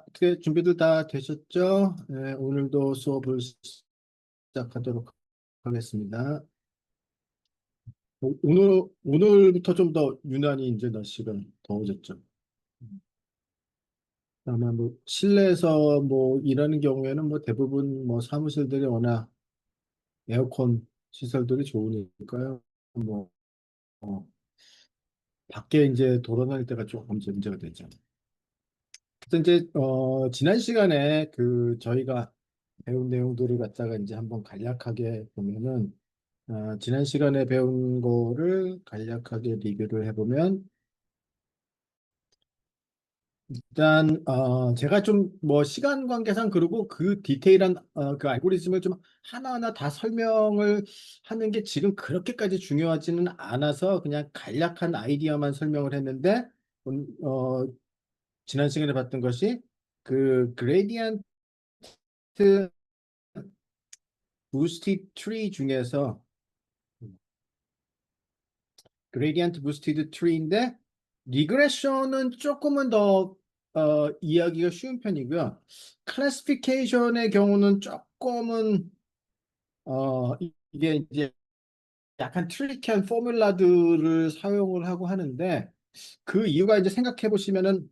어떻게 준비들 다 되셨죠? 네, 오늘도 수업을 시작하도록 하겠습니다. 오늘부터 좀 더 유난히 이제 날씨가 더워졌죠. 아마 뭐 실내에서 뭐 일하는 경우에는 뭐 대부분 뭐 사무실들이 워낙 에어컨 시설들이 좋으니까요. 뭐 어, 밖에 이제 돌아다닐 때가 조금 이제 문제가 되죠. 그래서 이제 지난 시간에 그 저희가 배운 내용들을 갖다가 이제 한번 간략하게 보면은 지난 시간에 배운 거를 간략하게 리뷰를 해보면 일단 제가 좀 뭐 시간 관계상 그리고 그 디테일한 그 알고리즘을 좀 하나하나 다 설명을 하는 게 지금 그렇게까지 중요하지는 않아서 그냥 간략한 아이디어만 설명을 했는데 어, 지난 시간에 봤던 것이 그 그레디언트 부스티드 트리 중에서 그레디언트 부스티드 트리인데 리그레션은 조금은 더 이해하기가 쉬운 편이고요. 클래시피케이션의 경우는 조금은 이게 이제 약간 트리키한 포뮬라들을 사용을 하고 하는데 그 이유가 이제 생각해 보시면은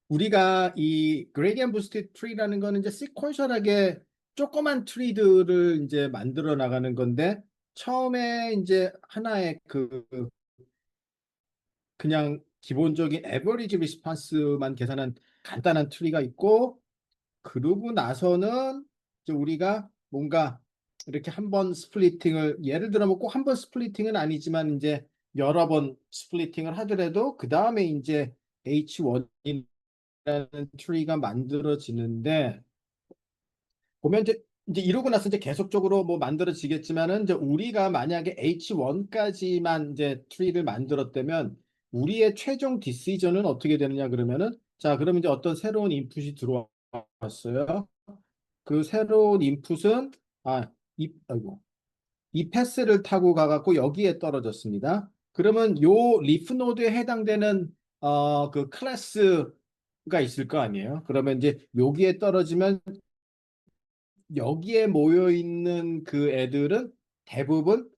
우리가 이 그레디언트 부스티드 트리라는 거는 이제 시퀀셜하게 조그만 트리들을 이제 만들어 나가는 건데 처음에 이제 하나의 그냥 기본적인 에버리지 리스판스만 계산한 간단한 트리가 있고 그러고 나서는 이제 우리가 뭔가 이렇게 한 번 스플리팅을 예를 들어 뭐 꼭 한 번 스플리팅은 아니지만 이제 여러 번 스플리팅을 하더라도 그 다음에 이제 H1이라는 트리가 만들어지는데 보면 이제 이러고 나서 이제 계속적으로 뭐 만들어지겠지만은 이제 우리가 만약에 H1까지만 이제 트리를 만들었다면 우리의 최종 디시전은 어떻게 되느냐 그러면은 자 그러면 이제 어떤 새로운 인풋이 들어왔어요. 그 새로운 인풋은 아이고 이 패스를 타고 가갖고 여기에 떨어졌습니다. 그러면 요 리프 노드에 해당되는 그 클래스가 있을 거 아니에요. 그러면 이제 여기에 떨어지면 여기에 모여 있는 그 애들은 대부분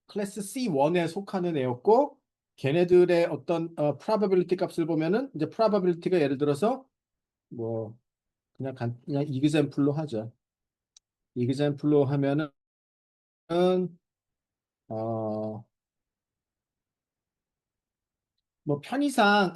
클래스 C1에 속하는 애였고 걔네들의 어떤 probability 값을 보면은 이제 probability가 예를 들어서 뭐 그냥 example로 하죠. example로 하면은 어 뭐 편의상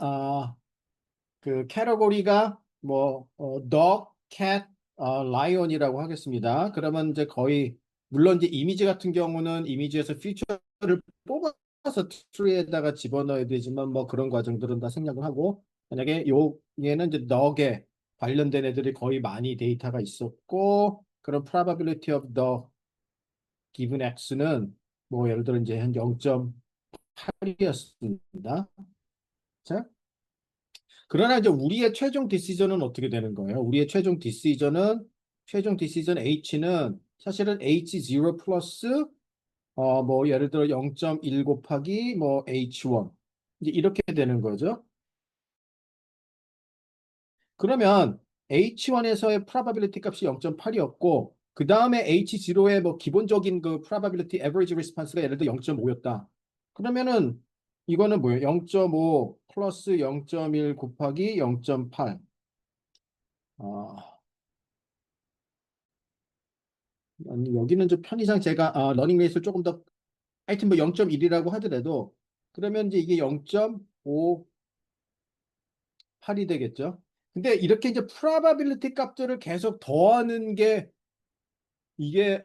그 캐러고리가 뭐 dog, cat, lion이라고 하겠습니다. 그러면 이제 거의 물론 이제 이미지 같은 경우는 이미지에서 퓨처를 뽑아서 트리에다가 집어넣어야 되지만 뭐 그런 과정들은 다 생략을 하고 만약에 요 얘는 이제 dog에 관련된 애들이 거의 많이 데이터가 있었고 그런 probability of the given x는 뭐 예를 들어 이제 한 0.8이었습니다. 자, 그러나 이제 우리의 최종 디시전은 어떻게 되는 거예요? 우리의 최종 디시전 H는 사실은 H0 플러스 뭐 예를 들어 0.1 곱하기 뭐 H1 이제 이렇게 되는 거죠. 그러면 H1에서의 probability 값이 0.8이었고 그 다음에 H0의 뭐 기본적인 그 probability average response가 예를 들어 0.5였다. 그러면은 이거는 뭐예요? 0.5 플러스 0.1 곱하기 0.8. 아니, 여기는 좀 편의상 제가 러닝 레이스를 조금 더 하여튼 뭐 0.1이라고 하더라도 그러면 이제 이게 0.58이 되겠죠. 근데 이렇게 이제 probability 값들을 계속 더하는 게 이게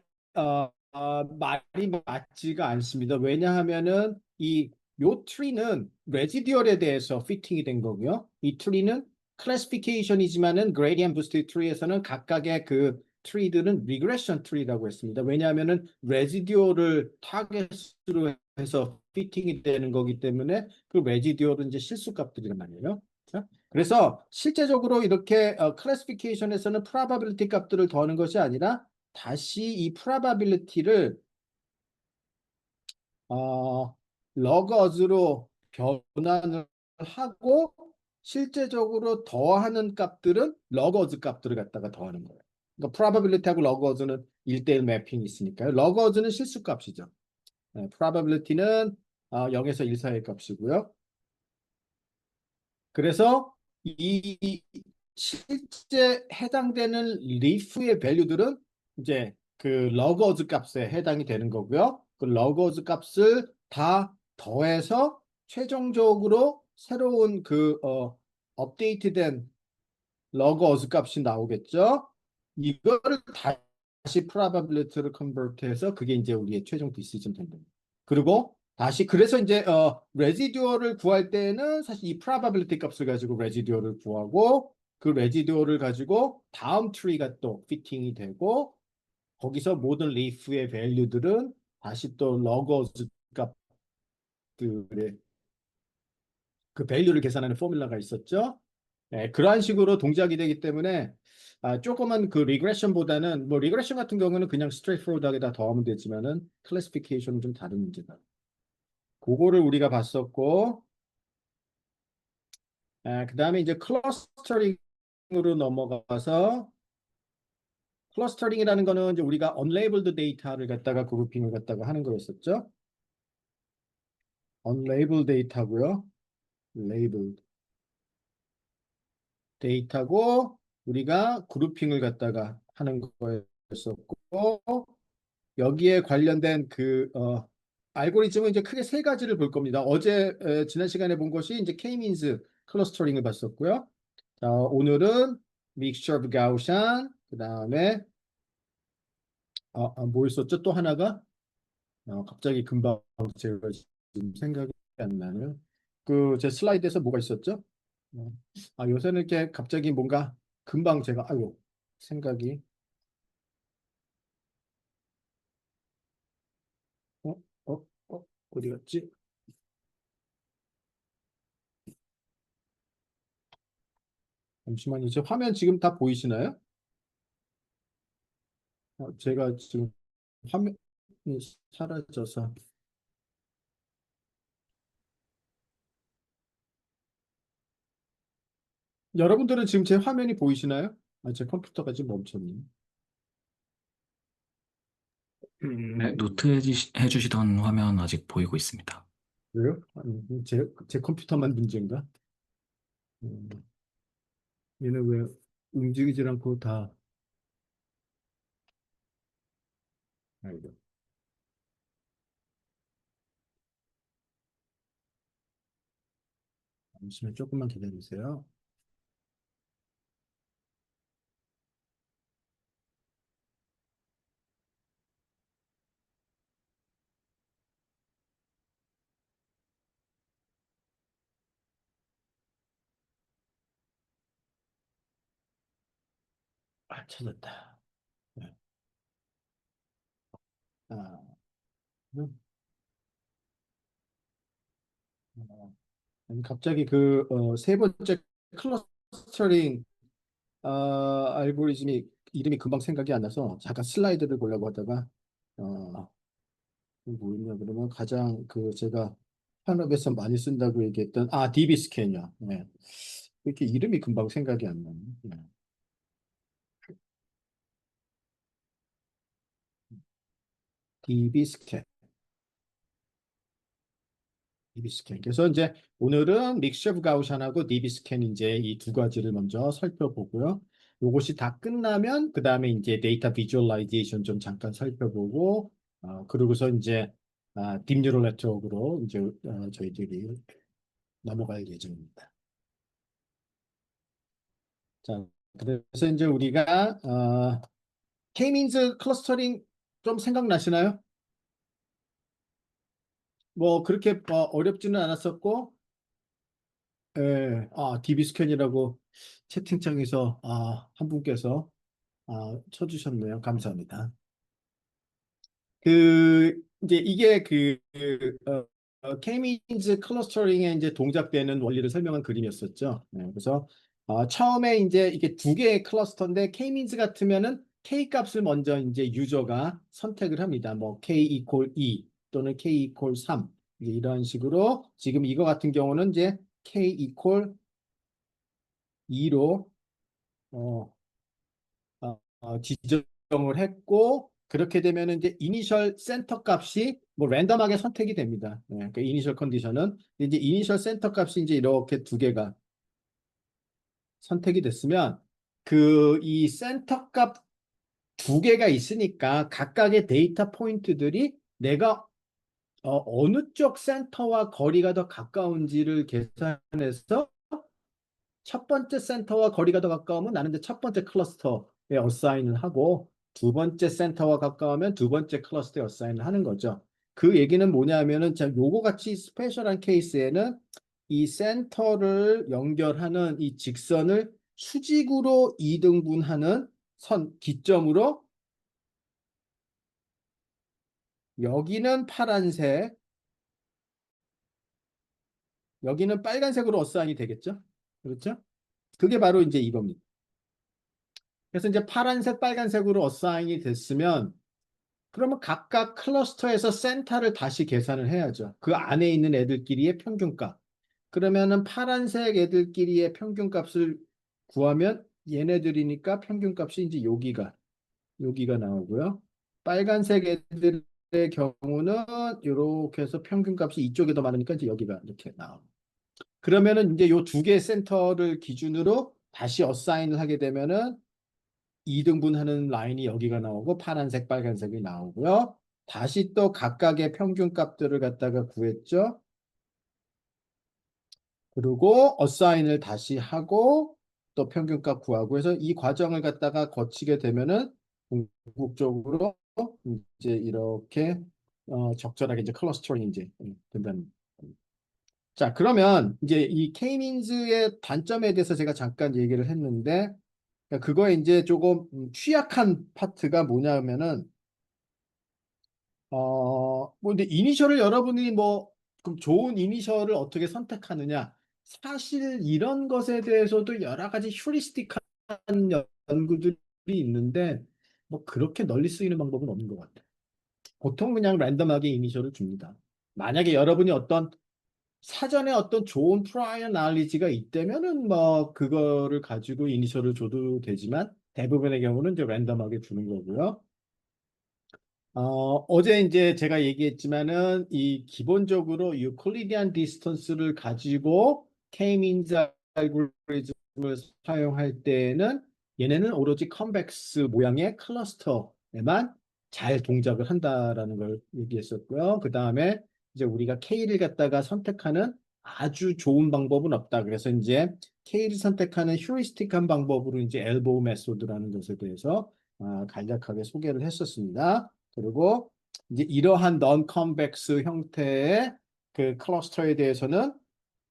말이 맞지가 않습니다. 왜냐하면은 이 요 트리는 레지듀얼에 대해서 피팅이 된 거고요. 이 트리는 클래시피케이션이지만은 그레디언트 부스트 트리에서는 각각의 그 트리들은 리그레션 트리라고 했습니다. 왜냐하면은 레지듀얼을 타겟으로 해서 피팅이 되는 거기 때문에 그 레지듀얼은 이제 실수값들이란 말이에요. 자, 그래서 실제적으로 이렇게 클래시피케이션에서는 프라바빌리티 값들을 더하는 것이 아니라 다시 이 probability를 어, logus로 변환을 하고 실제적으로 더하는 값들은 러거즈 값들을 갖다가 더하는 거예요. 그러니까 probability하고 러거즈는 1대1 매핑이 있으니까요. 러거즈는 실수 값이죠. 네, probability는 0에서 1 사이의 값이고요. 그래서 이 실제 해당되는 리프의 밸류들은 이제 그 러거즈 값에 해당이 되는 거고요. 그 러거즈 값을 다 더해서 최종적으로 새로운 그 업데이트된 러거즈 값이 나오겠죠. 이거를 다시 probability를 컨버트해서 그게 이제 우리의 최종 디시전 된다. 그리고 다시 그래서 이제 레지듀어를 구할 때는 사실 이 probability 값을 가지고 레지듀어를 구하고 그 레지듀어를 가지고 다음 트리가 또 피팅이 되고 거기서 모든 리프의 밸류들은 다시 또 러거즈 값들의 그 밸류를 계산하는 포뮬러가 있었죠. 네, 그러한 식으로 동작이 되기 때문에 조금은 그 리그레션보다는 뭐 리그레션 같은 경우는 그냥 스트레이트포워드하게 다 더하면 되지만은 클래시피케이션은 좀 다른 문제다. 그거를 우리가 봤었고 그다음에 이제 클러스터링으로 넘어가서 클러스터링이라는 거는 이제 우리가 unlabeled 데이터를 갖다가 그룹핑을 갖다가 하는 거였었죠. unlabeled 데이터고요. labeled 데이터고 우리가 그룹핑을 갖다가 하는 거였었고 여기에 관련된 그 알고리즘은 이제 크게 세 가지를 볼 겁니다. 어제 지난 시간에 본 것이 이제 K-means 클러스터링을 봤었고요. 자, 오늘은 mixture of Gaussian 그다음에 뭐 있었죠? 또 하나가 갑자기 금방 제가 지금 생각이 안 나네요. 그 제 슬라이드에서 뭐가 있었죠? 어, 요새는 이렇게 갑자기 뭔가 금방 제가 아이고 생각이 어, 어디 갔지? 잠시만요. 제 화면 지금 다 보이시나요? 제가 지금 화면이 사라져서 여러분들은 지금 제 화면이 보이시나요? 제 컴퓨터가 지금 멈췄네요. 네, 노트 해주시던 화면 아직 보이고 있습니다. 왜요? 아니, 제 컴퓨터만 문제인가? 음, 얘는 왜 움직이질 않고 다 아이고. 잠시만 조금만 기다리세요. 찾았다. 네. 아, 음, 아니, 갑자기 그 세 번째 클러스터링 알고리즘이 이름이 금방 생각이 안 나서 잠깐 슬라이드를 보려고 하다가 뭐였냐 그러면 가장 그 제가 현업에서 많이 쓴다고 얘기했던 DB 스캔이요. 네. 이렇게 이름이 금방 생각이 안 나네. 네. DB 스캔. DB 스캔. 그래서 이제 오늘은 믹셔 오브 가우션하고 DB 스캔 이제 이 두 가지를 먼저 살펴보고요. 요것이 다 끝나면 그 다음에 이제 데이터 비주얼라이제이션 좀 잠깐 살펴보고 그러고서 이제 딥뉴럴 네트워크로 이제 저희들이 넘어갈 예정입니다. 자, 그래서 이제 우리가 K-means 클러스터링 좀 생각나시나요? 뭐 그렇게 어렵지는 않았었고, DB 스캔이라고 채팅창에서 한 분께서 쳐주셨네요. 감사합니다. 그 이제 이게 K-means 클러스터링에 이제 동작되는 원리를 설명한 그림이었었죠. 네, 그래서 처음에 이제 이게 두 개의 클러스터인데 K-means 같으면은 K 값을 먼저 이제 유저가 선택을 합니다. 뭐 K 이퀄 2 또는 K 이퀄 3 이제 이런 식으로 지금 이거 같은 경우는 이제 K 이퀄 2로 지정을 했고 그렇게 되면 이제 이니셜 센터 값이 뭐 랜덤하게 선택이 됩니다. 네, 그 이니셜 컨디션은 이제 이니셜 센터 값이 이제 이렇게 두 개가 선택이 됐으면 그 이 센터 값 두 개가 있으니까 각각의 데이터 포인트들이 내가 어느 쪽 센터와 거리가 더 가까운지를 계산해서 첫 번째 센터와 거리가 더 가까우면 나는 이제 첫 번째 클러스터에 어사인을 하고 두 번째 센터와 가까우면 두 번째 클러스터에 어사인을 하는 거죠. 그 얘기는 뭐냐면은 자 요거 같이 스페셜한 케이스에는 이 센터를 연결하는 이 직선을 수직으로 이등분하는 선 기점으로 여기는 파란색, 여기는 빨간색으로 어사인이 되겠죠? 그렇죠? 그게 바로 이제 이겁니다. 그래서 이제 파란색, 빨간색으로 어사인이 됐으면 그러면 각각 클러스터에서 센터를 다시 계산을 해야죠. 그 안에 있는 애들끼리의 평균값. 그러면은 파란색 애들끼리의 평균값을 구하면 얘네들이니까 평균값이 이제 여기가 나오고요. 빨간색 애들의 경우는 이렇게 해서 평균값이 이쪽에 더 많으니까 이제 여기가 이렇게 나옵니다. 그러면은 이제 요 두 개의 센터를 기준으로 다시 어사인을 하게 되면은 2등분하는 라인이 여기가 나오고 파란색, 빨간색이 나오고요. 다시 또 각각의 평균 값들을 갖다가 구했죠. 그리고 어사인을 다시 하고 또 평균값 구하고 해서 이 과정을 갖다가 거치게 되면은 궁극적으로 이제 이렇게 적절하게 이제 클러스터링이 이제 된다는. 자, 그러면 이제 이 K-민즈의 단점에 대해서 제가 잠깐 얘기를 했는데 그거에 이제 조금 취약한 파트가 뭐냐면은 뭐 근데 이니셜을 여러분이 뭐 그럼 좋은 이니셜을 어떻게 선택하느냐? 사실 이런 것에 대해서도 여러 가지 휴리스틱한 연구들이 있는데 뭐 그렇게 널리 쓰이는 방법은 없는 것 같아요. 보통 그냥 랜덤하게 이니셜을 줍니다. 만약에 여러분이 어떤 사전에 어떤 좋은 프라이어 날리지가 있다면은 뭐 그거를 가지고 이니셜을 줘도 되지만 대부분의 경우는 이제 랜덤하게 주는 거고요. 어제 이제 제가 얘기했지만은 이 기본적으로 유클리디안 디스턴스를 가지고 K-민즈 알고리즘을 사용할 때는 얘네는 오로지 컨벡스 모양의 클러스터에만 잘 동작을 한다라는 걸 얘기했었고요. 그 다음에 이제 우리가 K를 갖다가 선택하는 아주 좋은 방법은 없다. 그래서 이제 K를 선택하는 휴리스틱한 방법으로 이제 엘보우 메소드라는 것에 대해서 간략하게 소개를 했었습니다. 그리고 이제 이러한 non convex 형태의 그 클러스터에 대해서는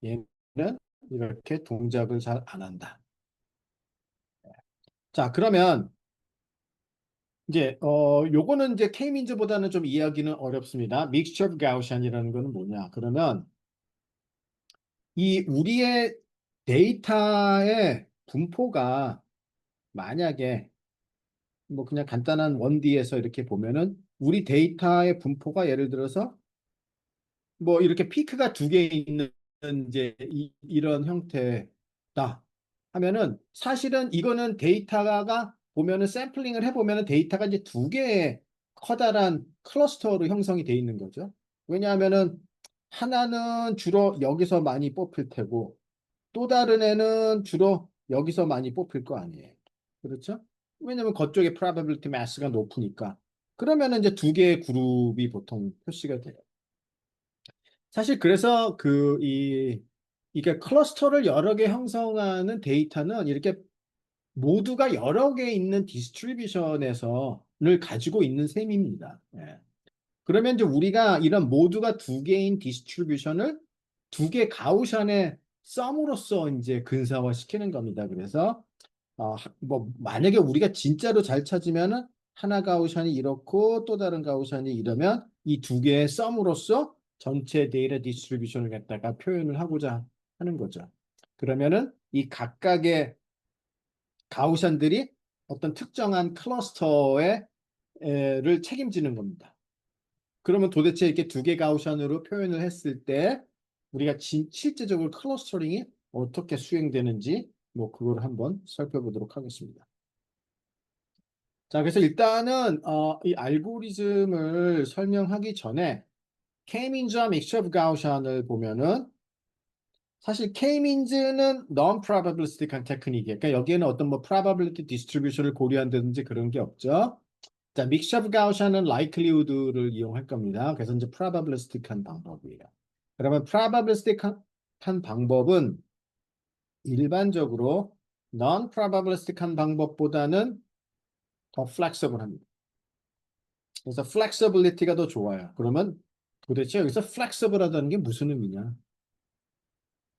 얘는 이렇게 동작을 잘 안 한다. 자, 그러면 이제 요거는 이제 K-민즈보다는 좀 이해하기는 어렵습니다. Mixture of Gaussian이라는 거는 뭐냐? 그러면 이 우리의 데이터의 분포가 만약에 뭐 그냥 간단한 1D에서 이렇게 보면은 우리 데이터의 분포가 예를 들어서 뭐 이렇게 피크가 두 개 있는 이제 이런 형태다 하면은 사실은 이거는 데이터가 보면은 샘플링을 해보면은 데이터가 이제 두 개의 커다란 클러스터로 형성이 돼 있는 거죠. 왜냐하면은 하나는 주로 여기서 많이 뽑힐 테고 또 다른 애는 주로 여기서 많이 뽑힐 거 아니에요. 그렇죠? 왜냐면 그쪽에 probability mass가 높으니까. 그러면은 이제 두 개의 그룹이 보통 표시가 돼요. 사실 그래서 이게 클러스터를 여러 개 형성하는 데이터는 이렇게 모두가 여러 개 있는 디스트리뷰션에서를 가지고 있는 셈입니다. 예. 그러면 이제 우리가 이런 모두가 두 개인 디스트리뷰션을 두 개 가우션의 썸으로써 이제 근사화시키는 겁니다. 그래서 뭐 만약에 우리가 진짜로 잘 찾으면은 하나 가우션이 이렇고 또 다른 가우션이 이러면 이 두 개의 썸으로써 전체 데이터 디스트리뷰션을 갖다가 표현을 하고자 하는 거죠. 그러면은 이 각각의 가우션들이 어떤 특정한 클러스터를 책임지는 겁니다. 그러면 도대체 이렇게 두 개 가우션으로 표현을 했을 때 우리가 실제적으로 클러스터링이 어떻게 수행되는지 뭐 그걸 한번 살펴보도록 하겠습니다. 자, 그래서 일단은 이 알고리즘을 설명하기 전에 K-민즈와 믹처 오브 가우시안을 보면은 사실 K-민즈는 non-probabilistic한 테크닉이에요. 그러니까 여기에는 어떤 뭐 probability distribution을 고려한다든지 그런 게 없죠. 자, 믹처 오브 가우시안은 likelihood를 이용할 겁니다. 그래서 이제 probabilistic한 방법이에요. 그러면 probabilistic한 방법은 일반적으로 non-probabilistic한 방법보다는 더 flexible합니다. 그래서 flexibility가 더 좋아요. 그러면 도대체 여기서 flexible하다는 게 무슨 의미냐?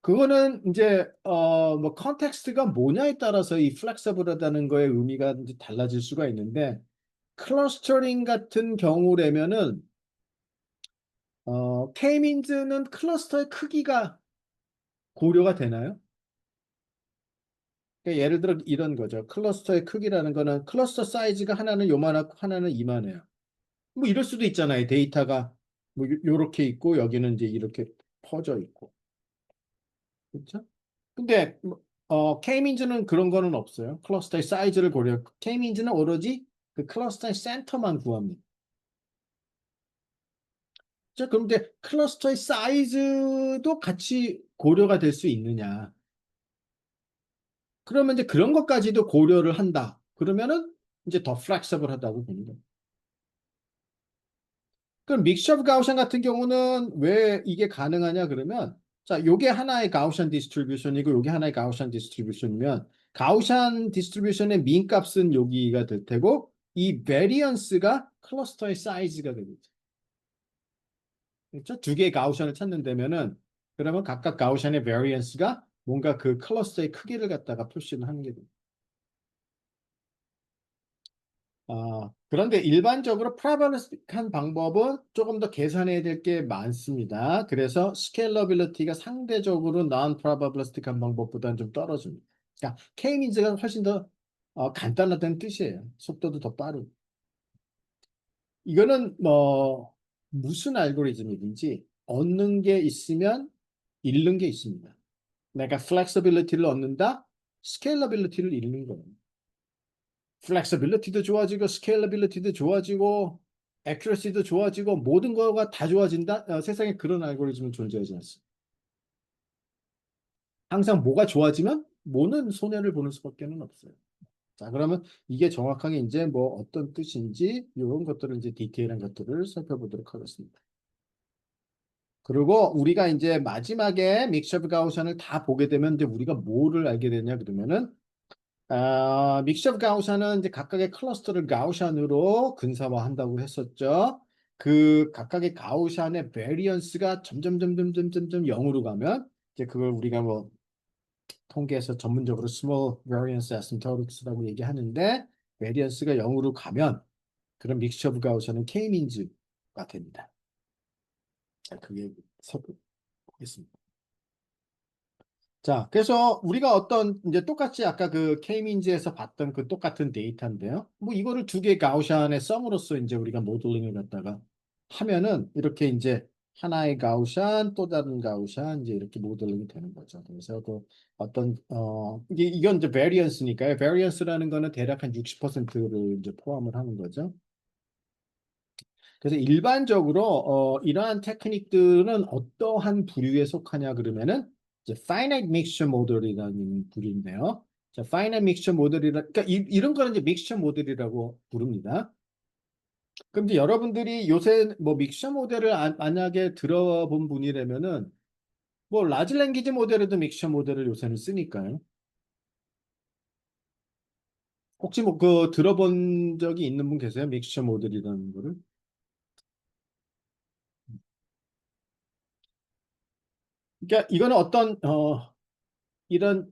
그거는 이제 뭐 컨텍스트가 뭐냐에 따라서 이 flexible하다는 거의 의미가 이제 달라질 수가 있는데 클러스터링 같은 경우라면은 K-민즈는 클러스터의 크기가 고려가 되나요? 그러니까 예를 들어 이런 거죠. 클러스터의 크기라는 거는 클러스터 사이즈가 하나는 요만하고 하나는 이만해요. 뭐 이럴 수도 있잖아요. 데이터가 뭐 요렇게 있고 여기는 이제 이렇게 퍼져 있고. 그렇죠? 근데 K-민즈는 그런 거는 없어요. 클러스터의 사이즈를 고려. K-민즈는 오로지 그 클러스터의 센터만 구합니다. 자, 그런데 클러스터의 사이즈도 같이 고려가 될 수 있느냐? 그러면 이제 그런 것까지도 고려를 한다. 그러면은 이제 더 플렉서블하다고 보는 거예요. 그럼 믹셔 오브 가우션 같은 경우는 왜 이게 가능하냐 그러면 자, 요게 하나의 가우션 디스트리뷰션이고 요게 하나의 가우션 디스트리뷰션이면 가우션 디스트리뷰션의 민 값은 여기가 될 테고 이 베리언스가 클러스터의 사이즈가 되겠죠. 그렇죠? 두 개의 가우션을 찾는다면은 그러면 각각 가우션의 베리언스가 뭔가 그 클러스터의 크기를 갖다가 표시를 하는 게 됩니다. 그런데 일반적으로 프라바리스틱한 방법은 조금 더 계산해야 될 게 많습니다. 그래서 스케일러빌리티가 상대적으로 non-probabilistic한 방법보다는 좀 떨어집니다. 그러니까 K-민즈가 훨씬 더 간단하다는 뜻이에요. 속도도 더 빠르고. 이거는 뭐 무슨 알고리즘이든지 얻는 게 있으면 잃는 게 있습니다. 내가 flexibility를 얻는다, scalability를 잃는 거예요. 플렉서빌리티도 좋아지고 스케일러빌리티도 좋아지고 액큐러시도 좋아지고 모든 거가 다 좋아진다? 세상에 그런 알고리즘은 존재하지 않습니다. 항상 뭐가 좋아지면 뭐는 손해를 보는 수밖에 없어요. 자, 그러면 이게 정확하게 이제 뭐 어떤 뜻인지 이런 것들을 이제 디테일한 것들을 살펴보도록 하겠습니다. 그리고 우리가 이제 마지막에 믹셔 가우션을 다 보게 되면 이제 우리가 뭐를 알게 되냐 그러면은 믹셔 오브 가우션은 이제 각각의 클러스터를 가우션으로 근사화한다고 했었죠. 그 각각의 가우션의 베리언스가 점점 0으로 가면 이제 그걸 우리가 뭐 통계에서 전문적으로 small variance asymptotics라고 얘기하는데 베리언스가 0으로 가면 그런 믹셔 오브 가우션은 K-민즈가 됩니다. 자, 그게 살펴보겠습니다. 자, 그래서 우리가 어떤 이제 똑같이 아까 그 K-민즈에서 봤던 그 똑같은 데이터인데요. 뭐 이거를 두 개의 가우시안의 썸으로써 이제 우리가 모델링을 갖다가 하면은 이렇게 이제 하나의 가우시안 또 다른 가우시안 이제 이렇게 모델링이 되는 거죠. 그래서 그 어떤 이건 이제 베리언스니까요. 베리언스라는 거는 대략 한 60%를 이제 포함을 하는 거죠. 그래서 일반적으로 이러한 테크닉들은 어떠한 부류에 속하냐 그러면은 이제 finite mixture model이라는 부류인데요. 자, finite mixture model이라 그러니까 이런 거는 이제 mixture model이라고 부릅니다. 그럼 이제 여러분들이 요새 뭐 믹셔 모델을 만약에 들어본 분이라면은 뭐 라지 랭귀지 모델에도 믹셔 모델을 요새는 쓰니까요. 혹시 뭐 그 들어본 적이 있는 분 계세요? 믹셔 모델이라는 거를? 그러니까 이거는 어떤 이런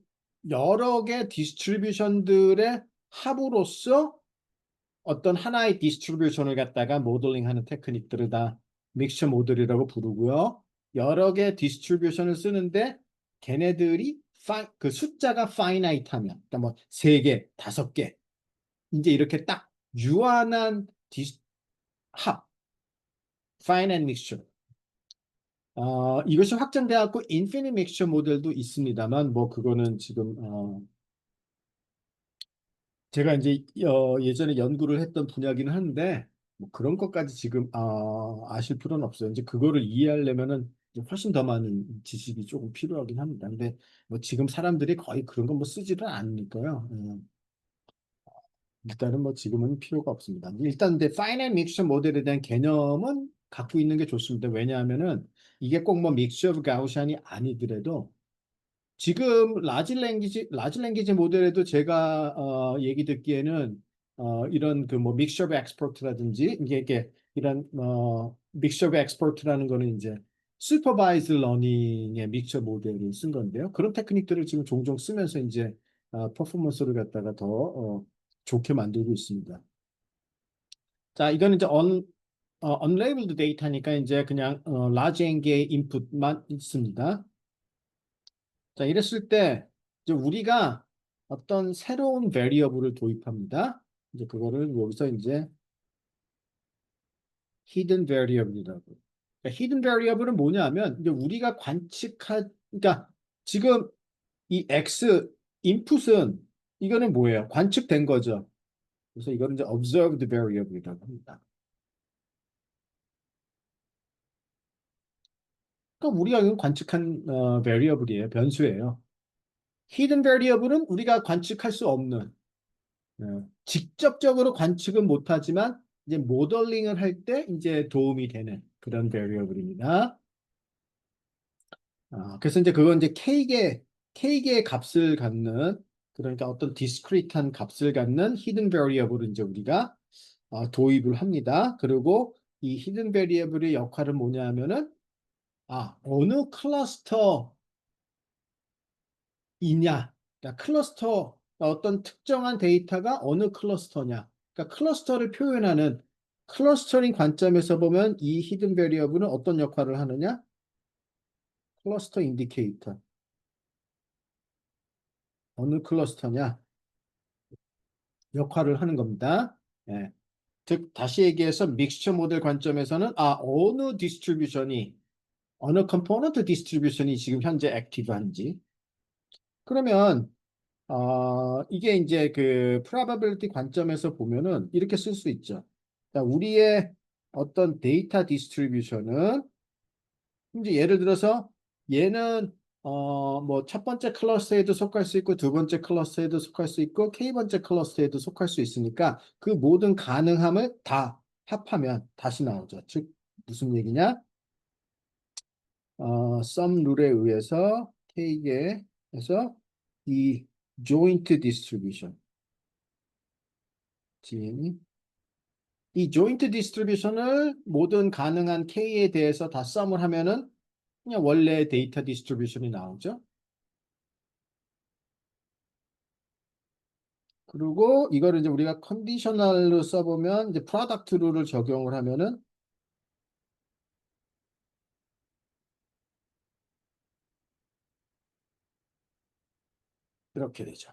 여러 개 디스트리뷰션들의 합으로서 어떤 하나의 디스트리뷰션을 갖다가 모델링하는 테크닉들을 다 믹셔 모델이라고 부르고요. 여러 개 디스트리뷰션을 쓰는데 걔네들이 그 숫자가 파이나이트하면 그러니까 뭐 3개, 5개 이제 이렇게 딱 유한한 합, 파이나이트 믹셔 이것이 확장돼 갖고 인피니트 믹셔 모델도 있습니다만 뭐 그거는 지금 제가 이제 예전에 연구를 했던 분야기는 한데 뭐 그런 것까지 지금 아실 필요는 없어요. 이제 그거를 이해하려면은 이제 훨씬 더 많은 지식이 조금 필요하긴 합니다. 근데 뭐 지금 사람들이 거의 그런 거 뭐 쓰지를 않으니까요. 일단은 뭐 지금은 필요가 없습니다. 일단 근데 파이널 믹스처 모델에 대한 개념은 갖고 있는 게 좋습니다. 왜냐하면은 이게 꼭 뭐 믹스처 오브 가우시안이 아니더라도 지금 라지 랭귀지 모델에도 제가 얘기 듣기에는 이런 그 뭐 믹스처 오브 엑스퍼트라든지 이게 이런 믹스처 오브 엑스퍼트라는 거는 이제 슈퍼바이즈 러닝의 믹스처 모델을 쓴 건데요. 그런 테크닉들을 지금 종종 쓰면서 이제 퍼포먼스를 갖다가 더 좋게 만들고 있습니다. 자, 이거는 이제 unlabeled 데이터니까 이제 그냥 large N개의 인풋만 있습니다. 자, 이랬을 때 이제 우리가 어떤 새로운 variable을 도입합니다. 이제 그거를 여기서 이제 hidden variable이라고. 그러니까 hidden variable은 뭐냐면 이제 우리가 그러니까 지금 이 x input은 이거는 뭐예요? 관측된 거죠. 그래서 이거는 이제 observed variable이라고 합니다. 그러니까 우리가 이건 관측한 variable이에요. 변수예요. hidden variable은 우리가 관측할 수 없는 네. 직접적으로 관측은 못하지만 이제 모델링을 할 때 이제 도움이 되는 그런 베리어블입니다. 그래서 이제 그건 이제 K의 값을 갖는 그러니까 어떤 디스크리트한 값을 갖는 히든 베리어블을 이제 우리가 도입을 합니다. 그리고 이 히든 베리어블의 역할은 뭐냐 하면은 어느 클러스터 이냐. 그러니까 어떤 특정한 데이터가 어느 클러스터냐. 그러니까 클러스터를 표현하는 클러스터링 관점에서 보면 이 히든 베리어블은 어떤 역할을 하느냐? 클러스터 인디케이터. 어느 클러스터냐? 역할을 하는 겁니다. 예. 즉 다시 얘기해서 믹스처 모델 관점에서는 어느 디스트리뷰션이 어느 컴포넌트 디스트리뷰션이 지금 현재 액티브한지 그러면 이게 이제 그 probability 관점에서 보면은 이렇게 쓸 수 있죠. 자, 우리의 어떤 데이터 디스트리뷰션은 이제 예를 들어서 얘는 뭐 첫 번째 클러스터에도 속할 수 있고 두 번째 클러스터에도 속할 수 있고 K번째 클러스터에도 속할 수 있으니까 그 모든 가능함을 다 합하면 다시 나오죠. 즉 무슨 얘기냐? sum 룰에 의해서 K에서 이 joint distribution 이 조인트 디스트리뷰션을 모든 가능한 K에 대해서 다 썸을 하면은 그냥 원래 데이터 디스트리뷰션이 나오죠. 그리고 이거를 이제 우리가 컨디셔널로 써보면 이제 프로덕트 룰을 적용을 하면은 이렇게 되죠.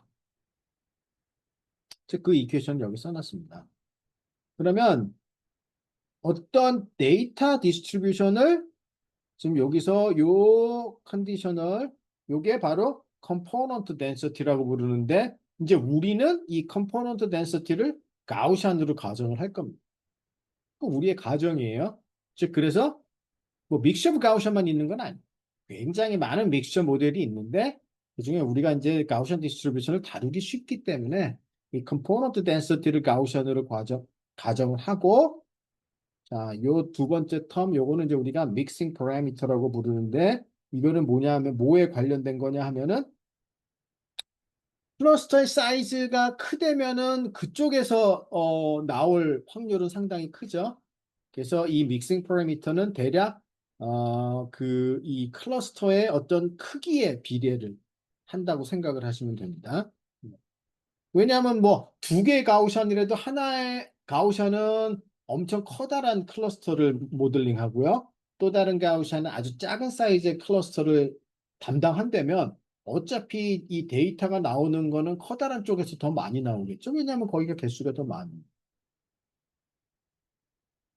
즉 그 이퀘션 여기 써놨습니다. 그러면 어떤 데이터 디스트리뷰션을 지금 여기서 요 컨디셔널 요게 바로 컴포넌트 덴시티라고 부르는데 이제 우리는 이 컴포넌트 덴시티를 가우시안으로 가정을 할 겁니다. 그 우리의 가정이에요. 즉 그래서 뭐 믹셔 오브 가우시안만 있는 건 아니에요. 굉장히 많은 믹셔 모델이 있는데 그중에 우리가 이제 가우시안 디스트리뷰션을 다루기 쉽기 때문에 이 컴포넌트 덴시티를 가우시안으로 가정을 하고 자, 요 두 번째 텀, 요거는 이제 우리가 믹싱 파라미터라고 부르는데, 이거는 뭐냐 하면, 뭐에 관련된 거냐 하면은, 클러스터의 사이즈가 크다면은 그쪽에서 나올 확률은 상당히 크죠. 그래서 이 믹싱 파라미터는 대략 이 클러스터의 어떤 크기에 비례를 한다고 생각을 하시면 됩니다. 왜냐하면 뭐 두 개의 가우션이라도 하나의 가우션은 엄청 커다란 클러스터를 모델링 하고요. 또 다른 가우션은 아주 작은 사이즈의 클러스터를 담당한다면 어차피 이 데이터가 나오는 거는 커다란 쪽에서 더 많이 나오겠죠. 왜냐하면 거기가 개수가 더 많으니.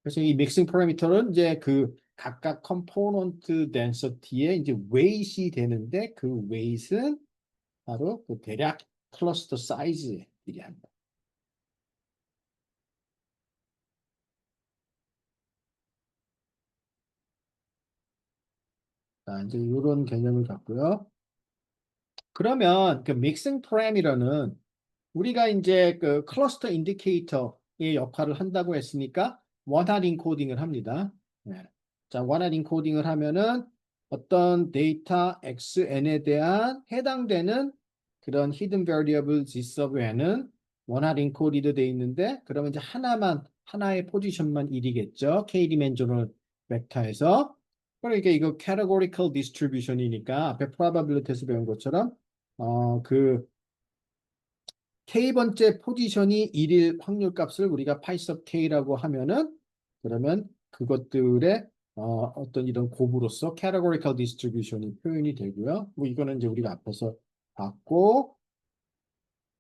그래서 이 믹싱 파라미터는 이제 그 각각 컴포넌트 덴서티의 이제 웨이트이 되는데 그 웨이트는 바로 그 대략 클러스터 사이즈에 비례한다. 자, 이제 이런 개념을 갖고요. 그러면 그 믹싱 파라미터는 우리가 이제 그 클러스터 인디케이터의 역할을 한다고 했으니까 원활 인코딩을 합니다. 네. 자, 원활 인코딩을 하면은 어떤 데이터 xn에 대한 해당되는 그런 히든 베리어블 지서브에는 원활 인코디드 돼 있는데 그러면 이제 하나의 포지션만 1이겠죠. k 디멘저널 벡터에서. 그러니까 이거 categorical distribution이니까 앞에 probability에서 배운 것처럼 그 K번째 포지션이 1일 확률 값을 우리가 pi sub K라고 하면은 그러면 그것들의 어떤 이런 곱으로서 categorical distribution이 표현이 되고요. 뭐 이거는 이제 우리가 앞에서 봤고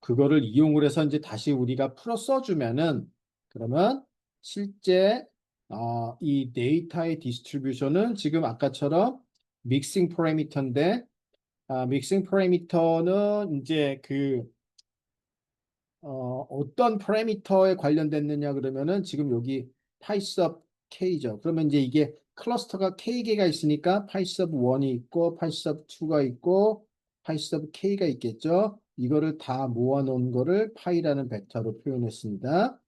그거를 이용을 해서 이제 다시 우리가 풀어 써주면은 그러면 실제 이 데이터의 디스트리뷰션은 지금 아까처럼 믹싱 파라미터인데 믹싱 파라미터는 이제 어떤 파라미터에 관련됐느냐 그러면은 지금 여기 파이섭 K죠. 그러면 이제 이게 클러스터가 K개가 있으니까 파이섭 1이 있고 파이섭 2가 있고 파이섭 K가 있겠죠. 이거를 다 모아놓은 거를 파이라는 벡터로 표현했습니다.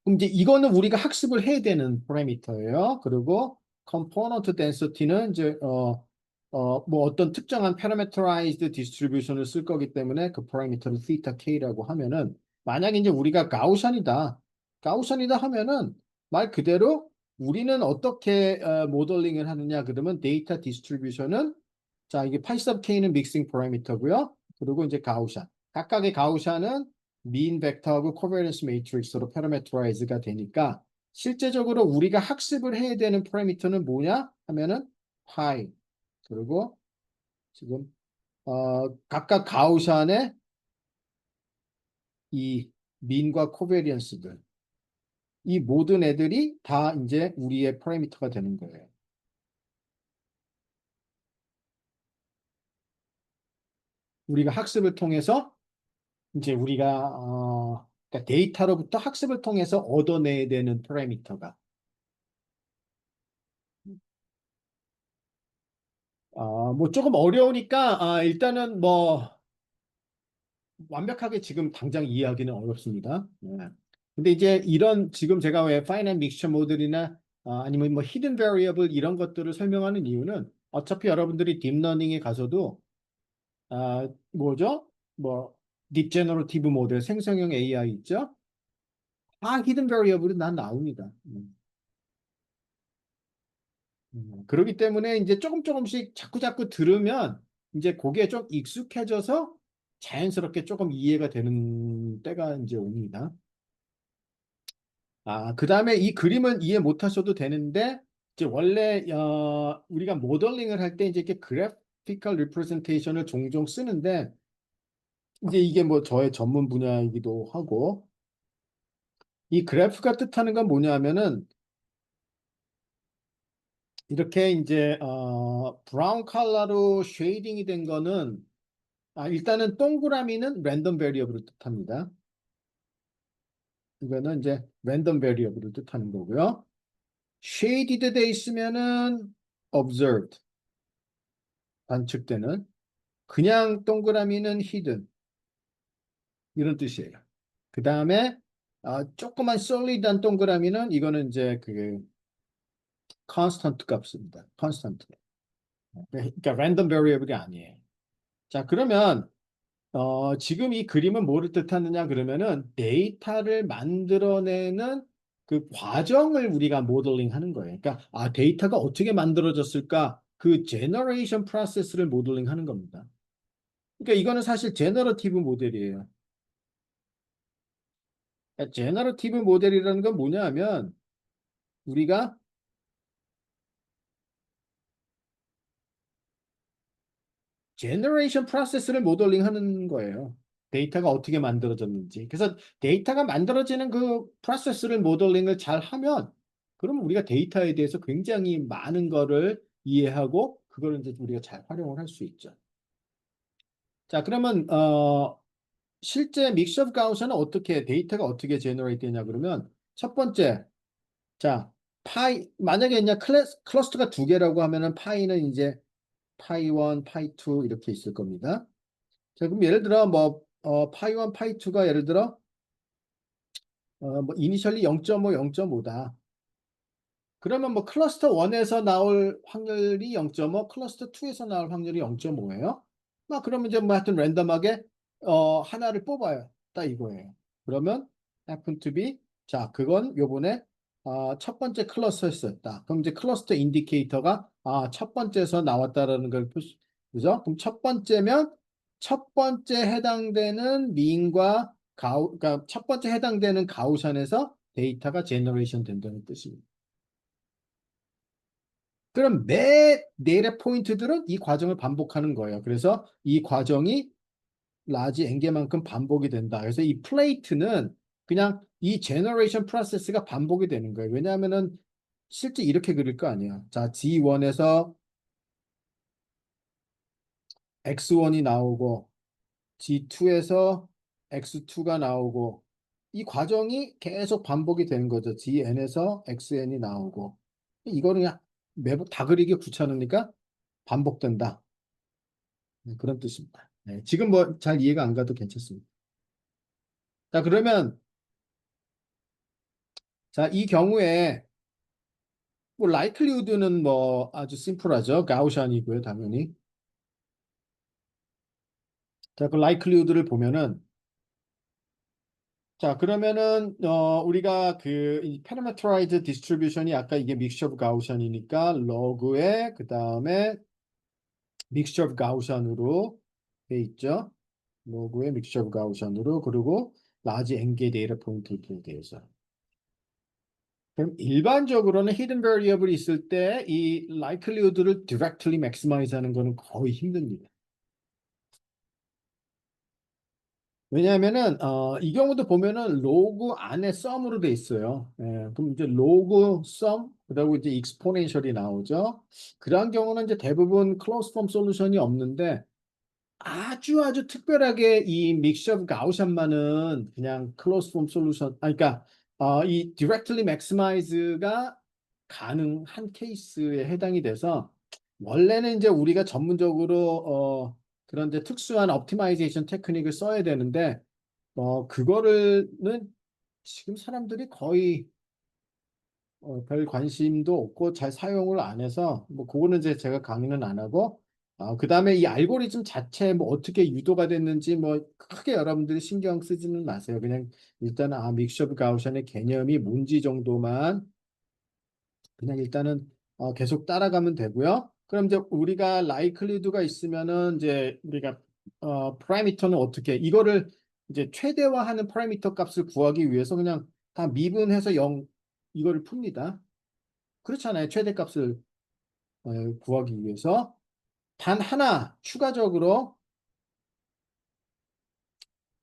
그럼 이제 이거는 우리가 학습을 해야 되는 파라미터예요. 그리고 component density는 이제 뭐 어떤 특정한 parameterized distribution을 쓸 거기 때문에 그 파라미터를 theta k라고 하면은 만약에 이제 우리가 가우션이다 하면은 말 그대로 우리는 어떻게 모델링을 하느냐 그러면 데이터 디스트리뷰션은 자 이게 8 k는 믹싱 파라미터고요. 그리고 이제 가우션 각각의 가우션은 mean 벡터하고 코베리언스 매트릭스로 파라메트라이즈가 되니까 실제적으로 우리가 학습을 해야 되는 파라미터는 뭐냐 하면은 파이 그리고 지금 각각 가우šan의 이 민과 코베리언스들 이 모든 애들이 다 이제 우리의 파라미터가 되는 거예요. 우리가 학습을 통해서 이제 우리가 그러니까 데이터로부터 학습을 통해서 얻어내야 되는 파라미터가 뭐 조금 어려우니까 일단은 뭐 완벽하게 지금 당장 이해하기는 어렵습니다. 네. 근데 이제 이런 지금 제가 왜 파이널 믹스처 모델이나 아니면 뭐 히든 베리어블 이런 것들을 설명하는 이유는 어차피 여러분들이 딥러닝에 가서도 뭐죠? 뭐 딥제너러티브 모델 생성형 AI 있죠? 다 히든 베리어블이 난 나옵니다. 그렇기 때문에 이제 조금씩 자꾸 들으면 이제 그게 좀 익숙해져서 자연스럽게 조금 이해가 되는 때가 이제 옵니다. 그 다음에 이 그림은 이해 못 하셔도 되는데, 이제 원래, 우리가 모델링을 할 때 이제 이렇게 그래피컬 리프레젠테이션을 종종 쓰는데, 이제 이게 뭐 저의 전문 분야이기도 하고, 이 그래프가 뜻하는 건 뭐냐면은, 이렇게 이제, 브라운 컬러로 쉐이딩이 된 거는, 일단은 동그라미는 랜덤 베리어블을 뜻합니다. 이거는 이제 랜덤 베리어블을 뜻하는 거고요. shaded 돼 있으면은 observed, 관측되는. 그냥 동그라미는 hidden 이런 뜻이에요. 그 다음에 조그만 solid한 동그라미는 이거는 이제 그 constant 값입니다. constant. 그러니까 random variable이 아니에요. 자, 그러면 지금 이 그림은 뭐를 뜻하느냐 그러면은 데이터를 만들어내는 그 과정을 우리가 모델링 하는 거예요. 그러니까 데이터가 어떻게 만들어졌을까? 그 제너레이션 프로세스를 모델링 하는 겁니다. 그러니까 이거는 사실 제너러티브 모델이에요. 제너러티브 모델이라는 건 뭐냐 하면 우리가 제너레이션 프로세스를 모델링 하는 거예요. 데이터가 어떻게 만들어졌는지. 그래서 데이터가 만들어지는 그 프로세스를 모델링을 잘 하면 그러면 우리가 데이터에 대해서 굉장히 많은 거를 이해하고 그걸 이제 우리가 잘 활용을 할 수 있죠. 자, 그러면 실제 믹스 오브 가우스는 어떻게 데이터가 어떻게 제너레이트 되냐 그러면 첫 번째 자, 만약에 그냥 클러스터가 두 개라고 하면은 파이는 이제 파이 1, 파이 2 이렇게 있을 겁니다. 자, 그럼 예를 들어 뭐 파이 1, 파이 2가 예를 들어 뭐 이니셜리 0.5, 0.5다. 그러면 뭐 클러스터 1에서 나올 확률이 0.5, 클러스터 2에서 나올 확률이 0.5예요. 막 그러면 이제 뭐 하여튼 랜덤하게 하나를 뽑아요. 딱 이거예요. 그러면 happen to be 자, 그건 요번에 첫 번째 클러스터였었다. 그럼 이제 클러스터 인디케이터가 첫 번째에서 나왔다라는 걸 그죠? 그럼 첫 번째면 첫 번째 해당되는 민과 그러니까 첫 번째 해당되는 가우션에서 데이터가 제너레이션 된다는 뜻입니다. 그럼 매 넬의 포인트들은 이 과정을 반복하는 거예요. 그래서 이 과정이 라지 n개만큼 반복이 된다. 그래서 이 플레이트는 그냥 이 제너레이션 프로세스가 반복이 되는 거예요. 왜냐하면은 실제 이렇게 그릴 거 아니에요. 자, G1에서 X1이 나오고 G2에서 X2가 나오고 이 과정이 계속 반복이 되는 거죠. GN에서 XN이 나오고 이거는 그냥 매번 다 그리기 귀찮으니까 반복된다. 네, 그런 뜻입니다. 네, 지금 뭐 잘 이해가 안 가도 괜찮습니다. 자, 그러면 자, 이 경우에 뭐 라이클리우드는 뭐 아주 심플하죠. 가우시안이고요, 당연히. 자, 그 라이클리우드를 보면은 자, 그러면은 우리가 그 파라메트라이즈 디스트리뷰션이 아까 이게 믹스처 오브 가우시안이니까 러그에 그다음에 믹스처 오브 가우시안으로 돼 있죠. 러그에 믹스처 오브 가우시안으로 그리고 라지 n개 데이터 포인트에 대해서. 그럼 일반적으로는 히든 베리어블이 있을 때 이 likelihood를 directly maximize 하는 거는 거의 힘듭니다. 왜냐하면은 이 경우도 보면은 로그 안에 썸으로 돼 있어요. 예, 그럼 이제 로그 썸 그리고 이제 익스포넨셜이 나오죠. 그런 경우는 이제 대부분 클로즈 폼 솔루션이 없는데 아주 특별하게 이 믹셔 오브 가우션만은 그냥 클로즈 폼 솔루션 그러니까 이 directly maximize가 가능한 케이스에 해당이 돼서 원래는 이제 우리가 전문적으로 그런 이제 특수한 옵티마이제이션 테크닉을 써야 되는데 그거를는 지금 사람들이 거의 별 관심도 없고 잘 사용을 안 해서 뭐 그거는 이제 제가 강의는 안 하고 그다음에 이 알고리즘 자체 뭐 어떻게 유도가 됐는지 뭐 크게 여러분들이 신경 쓰지는 마세요. 그냥 일단은 믹셔 오브 가우션의 개념이 뭔지 정도만 그냥 일단은 계속 따라가면 되고요. 그럼 이제 우리가 라이클리드가 있으면은 이제 우리가 파라미터는 어떻게 이거를 이제 최대화하는 파라미터 값을 구하기 위해서 그냥 다 미분해서 0 이거를 풉니다. 그렇잖아요. 최대값을 구하기 위해서 단 하나 추가적으로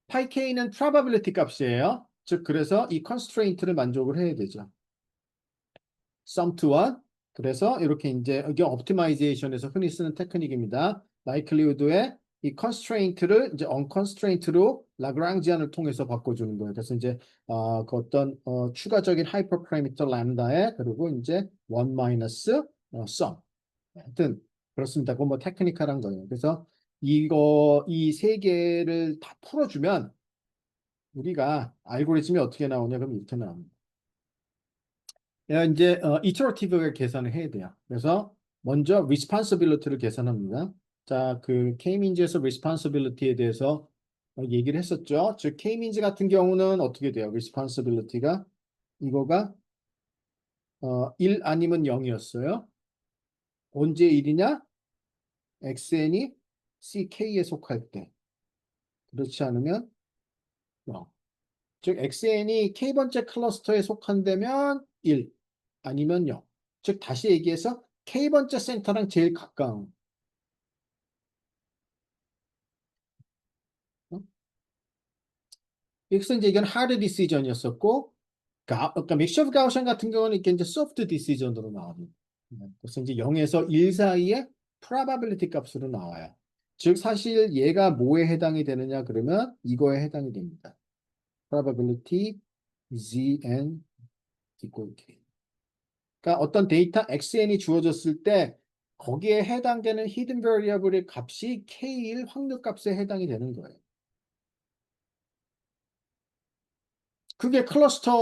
파이k는 probability 값이에요. 즉 그래서 이 constraint를 만족을 해야 되죠. sum to one. 그래서 이렇게 이제 이게 옵티마이제이션에서 흔히 쓰는 테크닉입니다. likelihood의 이 constraint를 이제 unconstraint로 라그랑지안을 통해서 바꿔주는 거예요. 그래서 이제 그 어떤 추가적인 하이퍼 파라미터 람다에 그리고 이제 one 마이너스 sum. 하여튼 그렇습니다. 그건 뭐 테크니컬한 거예요. 그래서 이 세 개를 다 풀어주면 우리가 알고리즘이 어떻게 나오냐 그럼 이렇게 나옵니다. 이제 이터러티브를 계산을 해야 돼요. 그래서 먼저 responsibility를 계산합니다. 자, 그 K-민즈에서 responsibility에 대해서 얘기를 했었죠. 즉 K-민즈 같은 경우는 어떻게 돼요? responsibility가 이거가 1 아니면 0이었어요. 언제 1이냐? XN이 CK에 속할 때. 그렇지 않으면 0. 즉 XN이 K번째 클러스터에 속한다면 1 아니면 0. 즉 다시 얘기해서 K번째 센터랑 제일 가까운 어? 여기서 이제 이건 하드 디시전이었었고 그러니까 믹셔 오브 가우션 같은 경우는 이게 이제 소프트 디시전으로 나옵니다. 그래서 이제 0에서 1 사이에 probability 값으로 나와요. 즉 사실 얘가 뭐에 해당이 되느냐 그러면 이거에 해당이 됩니다. probability Zn equal K. 그러니까 어떤 데이터 xn이 주어졌을 때 거기에 해당되는 히든 베리어블의 값이 k일 확률 값에 해당이 되는 거예요. 그게 클러스터의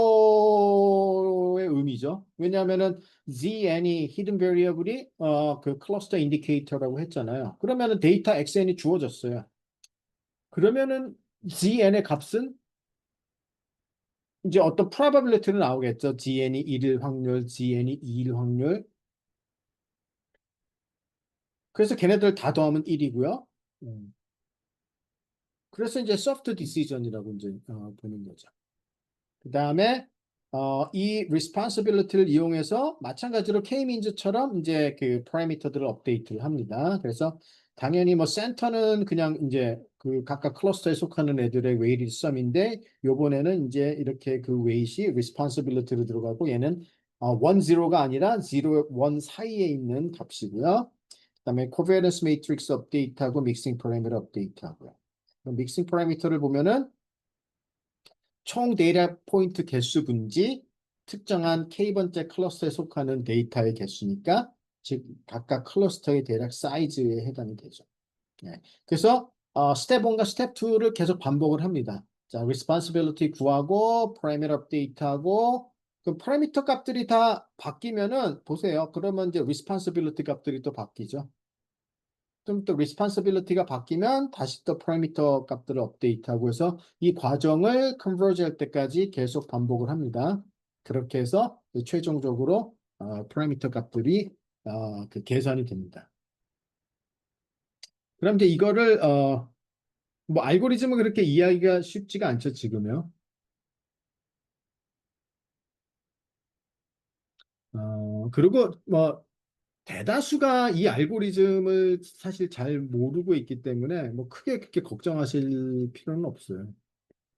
의미죠. 왜냐하면은 zn이 히든 베리어블이 그 클러스터 인디케이터라고 했잖아요. 그러면은 데이터 xn이 주어졌어요. 그러면은 zn의 값은 이제 어떤 probability로 나오겠죠. zn이 1일 확률, zn이 2일 확률. 그래서 걔네들 다 더하면 1이고요. 그래서 이제 soft decision이라고 이제 보는 거죠. 그 다음에 이 responsibility를 이용해서 마찬가지로 K-means처럼 이제 그 파라미터들을 업데이트를 합니다. 그래서 당연히 뭐 센터는 그냥 이제 그 각각 클러스터에 속하는 애들의 weighted sum인데 요번에는 이제 이렇게 그 weight이 responsibility로 들어가고 얘는 1, 0가 아니라 0, 1 사이에 있는 값이고요. 그다음에 covariance matrix 업데이트하고 mixing parameter 업데이트하고요. 믹싱 파라미터를 보면은 총 데이터 포인트 개수 분지 특정한 K번째 클러스터에 속하는 데이터의 개수니까 즉 각각 클러스터의 대략 사이즈에 해당이 되죠. 네. 그래서 스텝 1과 스텝 2를 계속 반복을 합니다. 자, responsibility 구하고 parameter 업데이트하고 그 파라미터 값들이 다 바뀌면은 보세요. 그러면 이제 responsibility 값들이 또 바뀌죠. 좀 또 responsibility가 바뀌면 다시 또 parameter 값들을 업데이트하고 해서 이 과정을 converge 할 때까지 계속 반복을 합니다. 그렇게 해서 최종적으로 parameter 값들이 그 계산이 됩니다. 그럼 이제 이거를 뭐 알고리즘은 그렇게 이해하기가 쉽지가 않죠, 지금요. 그리고 뭐 대다수가 이 알고리즘을 사실 잘 모르고 있기 때문에 뭐 크게 그렇게 걱정하실 필요는 없어요.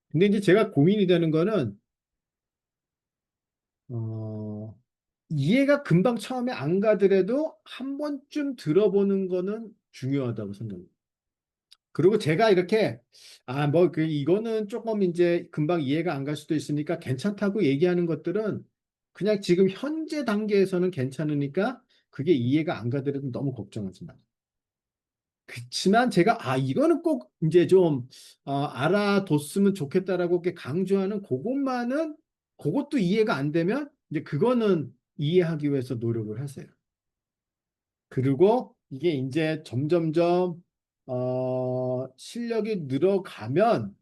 근데 이제 제가 고민이 되는 거는 어, 이해가 금방 처음에 안 가더라도 한 번쯤 들어보는 거는 중요하다고 생각해요. 그리고 제가 이렇게 뭐 그 이거는 조금 이제 금방 이해가 안 갈 수도 있으니까 괜찮다고 얘기하는 것들은 그냥 지금 현재 단계에서는 괜찮으니까 그게 이해가 안 가더라도 너무 걱정하지 마. 그치만 제가 이거는 꼭 이제 좀 알아뒀으면 좋겠다라고 이렇게 강조하는 그것만은 그것도 이해가 안 되면 이제 그거는 이해하기 위해서 노력을 하세요. 그리고 이게 이제 점점점 실력이 늘어가면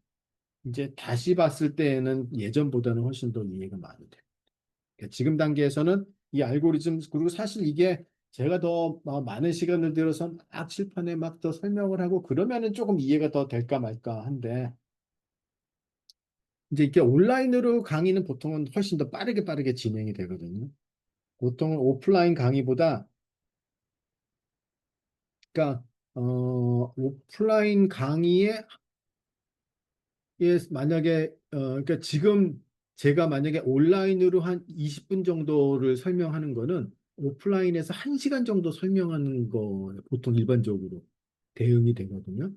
이제 다시 봤을 때에는 예전보다는 훨씬 더 이해가 많이 돼요. 그러니까 지금 단계에서는 이 알고리즘 그리고 사실 이게 제가 더 많은 시간을 들여서 막 칠판에 막 더 설명을 하고 그러면은 조금 이해가 더 될까 말까 한데 이제 이렇게 온라인으로 강의는 보통은 훨씬 더 빠르게 진행이 되거든요. 보통은 오프라인 강의보다 그러니까 오프라인 강의에 만약에 그러니까 지금 제가 만약에 온라인으로 한 20분 정도를 설명하는 거는 오프라인에서 1시간 정도 설명하는 거 보통 일반적으로 대응이 되거든요.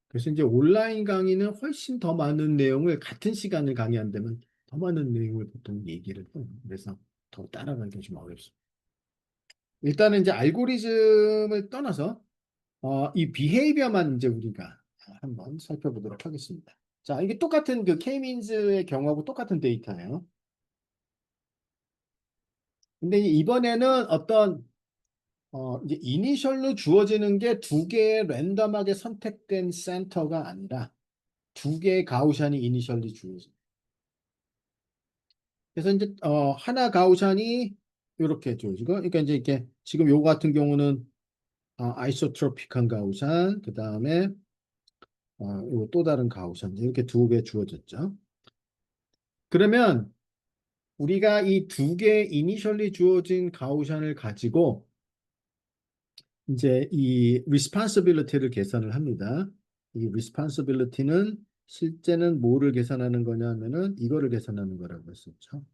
그래서 이제 온라인 강의는 훨씬 더 많은 내용을 같은 시간을 강의한다면 더 많은 내용을 보통 얘기를 해요. 그래서 더 따라가기가 좀 어렵습니다. 일단은 이제 알고리즘을 떠나서 이 비헤이비어만 이제 우리가 한번 살펴보도록 하겠습니다. 자, 이게 똑같은 그 K-means의 경우하고 똑같은 데이터예요. 근데 이번에는 어떤 이제 이니셜로 주어지는 게 두 개의 랜덤하게 선택된 센터가 아니라 두 개의 가우샨이 이니셜리 주어져. 그래서 이제 하나 가우샨이 이렇게 주어지고, 그러니까 이제 이렇게 지금 요거 같은 경우는 아이소트로픽한 가우샨, 그 다음에 요거 또 다른 가우샨 이렇게 두 개 주어졌죠. 그러면 우리가 이 두 개 이니셜리 주어진 가우샨을 가지고 이제 이 responsibility를 계산을 합니다. 이 responsibility는 실제는 뭐를 계산하는 거냐면은 이거를 계산하는 거라고 했었죠.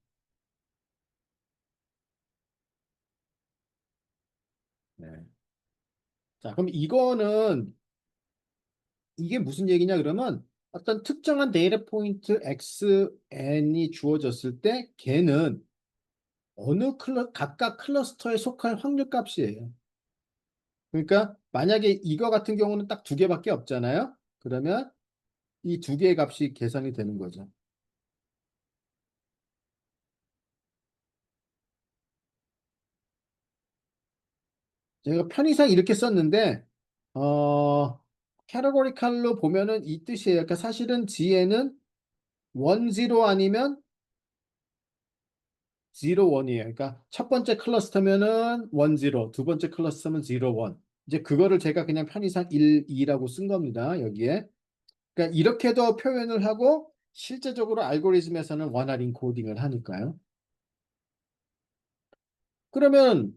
네. 자, 그럼 이게 무슨 얘기냐 그러면 어떤 특정한 데이터 포인트 xn이 주어졌을 때 걔는 각각 클러스터에 속할 확률 값이에요. 그러니까 만약에 이거 같은 경우는 딱 두 개밖에 없잖아요. 그러면 이 두 개의 값이 계산이 되는 거죠. 제가 편의상 이렇게 썼는데 캐터고리칼로 보면은 이 뜻이에요. 그러니까 사실은 G에는 1, 0 아니면 0, 1이에요. 그러니까 첫 번째 클러스터면은 1, 0, 두 번째 클러스터면 0, 1. 이제 그거를 제가 그냥 편의상 1, 2라고 쓴 겁니다. 여기에. 그러니까 이렇게도 표현을 하고 실제적으로 알고리즘에서는 원활 인코딩을 하니까요. 그러면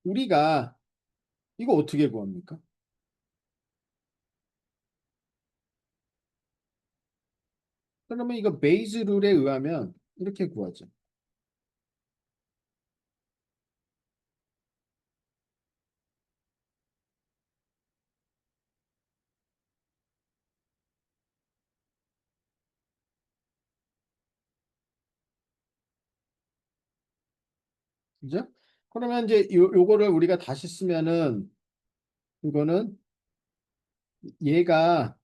우리가 이거 어떻게 구합니까? 그러면 이거 베이즈 룰에 의하면 이렇게 구하죠. 그죠? 그러면 이제 요거를 우리가 다시 쓰면은 이거는 얘가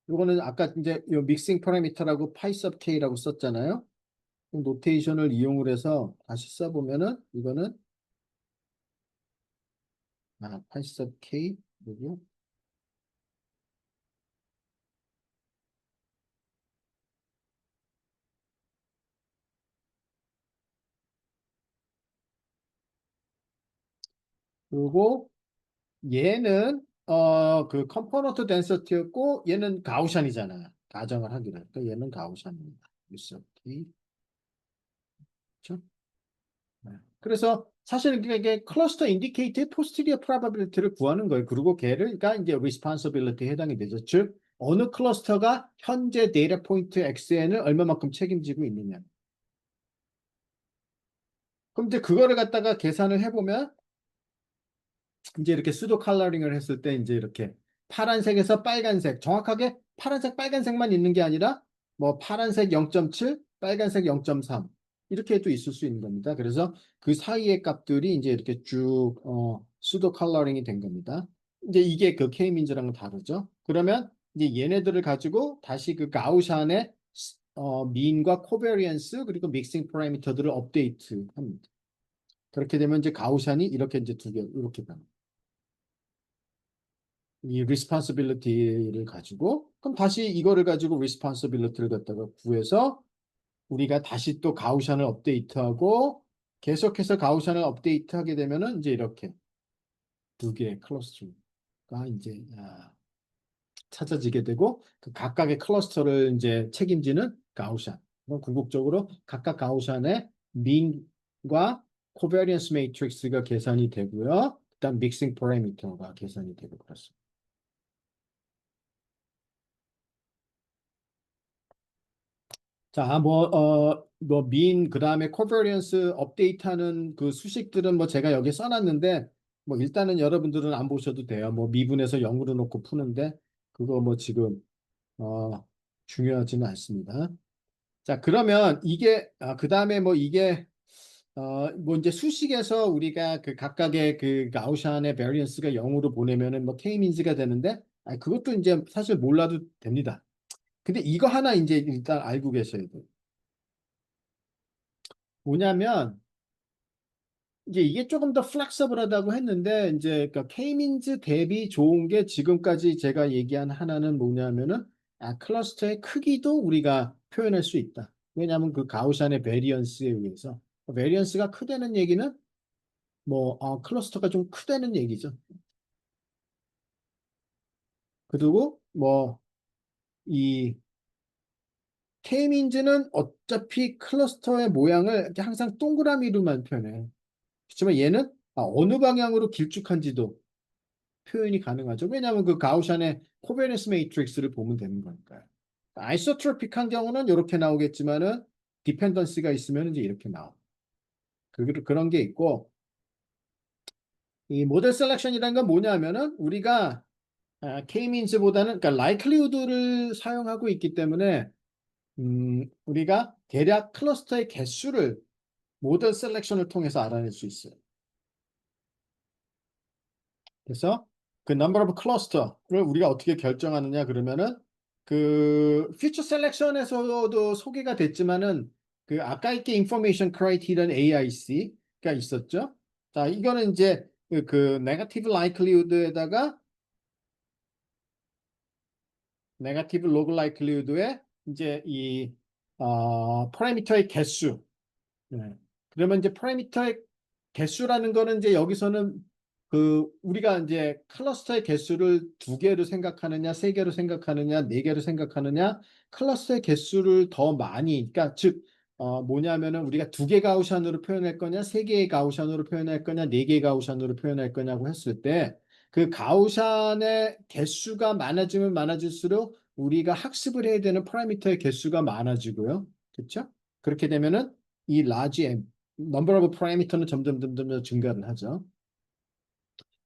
요거는 아까 이제 요 믹싱 파라미터라고 파이 섭 k라고 썼잖아요. 노테이션을 이용을 해서 다시 써보면은 이거는 파이 섭 k 그리고 그리고 얘는 그 컴포넌트 덴서티였고 얘는 가우샨이잖아요. 가정을 하기로. 그러니까 얘는 가우샨입니다. 섭 k. 그렇죠? 네. 그래서 사실은 이게 클러스터 인디케이트 포스티리어 프로바빌리티를 구하는 거예요. 그리고 걔를가 이제 리스폰서빌리티에 해당이 되죠. 즉 어느 클러스터가 현재 데이터 포인트 XN을 얼마만큼 책임지고 있느냐. 그럼 이제 그거를 갖다가 계산을 해보면 이제 이렇게 수도 컬러링을 했을 때 이제 이렇게 파란색에서 빨간색, 정확하게 파란색, 빨간색만 있는 게 아니라 뭐 파란색 0.7, 빨간색 0.3 이렇게 또 있을 수 있는 겁니다. 그래서 그 사이의 값들이 이제 이렇게 쭉 수도 컬러링이 된 겁니다. 이제 이게 그 K민즈랑은 다르죠. 그러면 이제 얘네들을 가지고 다시 그 가우샨의 민과 코베리언스 그리고 믹싱 파라미터들을 업데이트합니다. 그렇게 되면 이제 가우샨이 이렇게 이제 두 개 이렇게 변합니다. 이 responsibility를 가지고 그럼 다시 이거를 가지고 responsibility를 갖다가 구해서 우리가 다시 또 가우샨을 업데이트하고 계속해서 가우샨을 업데이트하게 되면은 이제 이렇게 두 개의 클러스터가 이제 찾아지게 되고 그 각각의 클러스터를 이제 책임지는 가우샨. 그럼 궁극적으로 각각 가우샨의 민과 코베리언스 매트릭스가 계산이 되고요. 그다음 믹싱 파라미터가 계산이 되고 그렇습니다. 자, 그 다음에 코버리언스 업데이트하는 그 수식들은 뭐 제가 여기 써놨는데, 뭐 일단은 여러분들은 안 보셔도 돼요. 뭐 미분에서 0으로 놓고 푸는데, 그거 뭐 지금, 중요하지는 않습니다. 자, 그러면 그 다음에 뭐 이게, 뭐 이제 수식에서 우리가 그 각각의 그 가우샨의 베리언스가 0으로 보내면은 뭐 K민즈가 되는데, 그것도 이제 사실 몰라도 됩니다. 근데 이거 하나 이제 일단 알고 계셔야 돼요. 뭐냐면 이제 이게 조금 더 플렉서블하다고 했는데 이제 그러니까 K민즈 대비 좋은 게 지금까지 제가 얘기한 하나는 뭐냐면은 클러스터의 크기도 우리가 표현할 수 있다. 왜냐하면 그 가우샨의 베리언스에 의해서 베리언스가 크다는 얘기는 뭐 클러스터가 좀 크다는 얘기죠. 그리고 뭐 이 K민즈는 어차피 클러스터의 모양을 이렇게 항상 동그라미로만 표현해요. 그렇지만 얘는 어느 방향으로 길쭉한지도 표현이 가능하죠. 왜냐하면 그 가우샨의 코베니스 매트릭스를 보면 되는 거니까요. 아이소트로픽한 경우는 이렇게 나오겠지만은 디펜던시가 있으면 이제 이렇게 나와. 그런 게 있고 이 모델 셀렉션이라는 건 뭐냐면은 우리가 K민즈보다는 그러니까 likelihood를 사용하고 있기 때문에 우리가 대략 클러스터의 개수를 모델 셀렉션을 통해서 알아낼 수 있어요. 그래서 그 number of cluster를 우리가 어떻게 결정하느냐 그러면은 그 feature selection에서도 소개가 됐지만은 그 아까 있게 information criterion AIC가 있었죠. 자, 이거는 이제 그 negative likelihood에다가 negative log likelihood에 이제 이 파라미터의 개수. 네. 그러면 이제 파라미터의 개수라는 거는 이제 여기서는 그 우리가 이제 클러스터의 개수를 두 개로 생각하느냐, 세 개로 생각하느냐, 네 개로 생각하느냐, 클러스터의 개수를 더 많이, 그러니까 즉 뭐냐면은 우리가 두 개 가우시안으로 표현할 거냐, 세 개의 가우시안으로 표현할 거냐, 네 개의 가우시안으로 표현할 거냐고 했을 때 그 가우시안의 개수가 많아지면 많아질수록 우리가 학습을 해야 되는 파라미터의 개수가 많아지고요. 그렇죠? 그렇게 되면은 이 large m, number of parameter는 점점 더 증가를 하죠.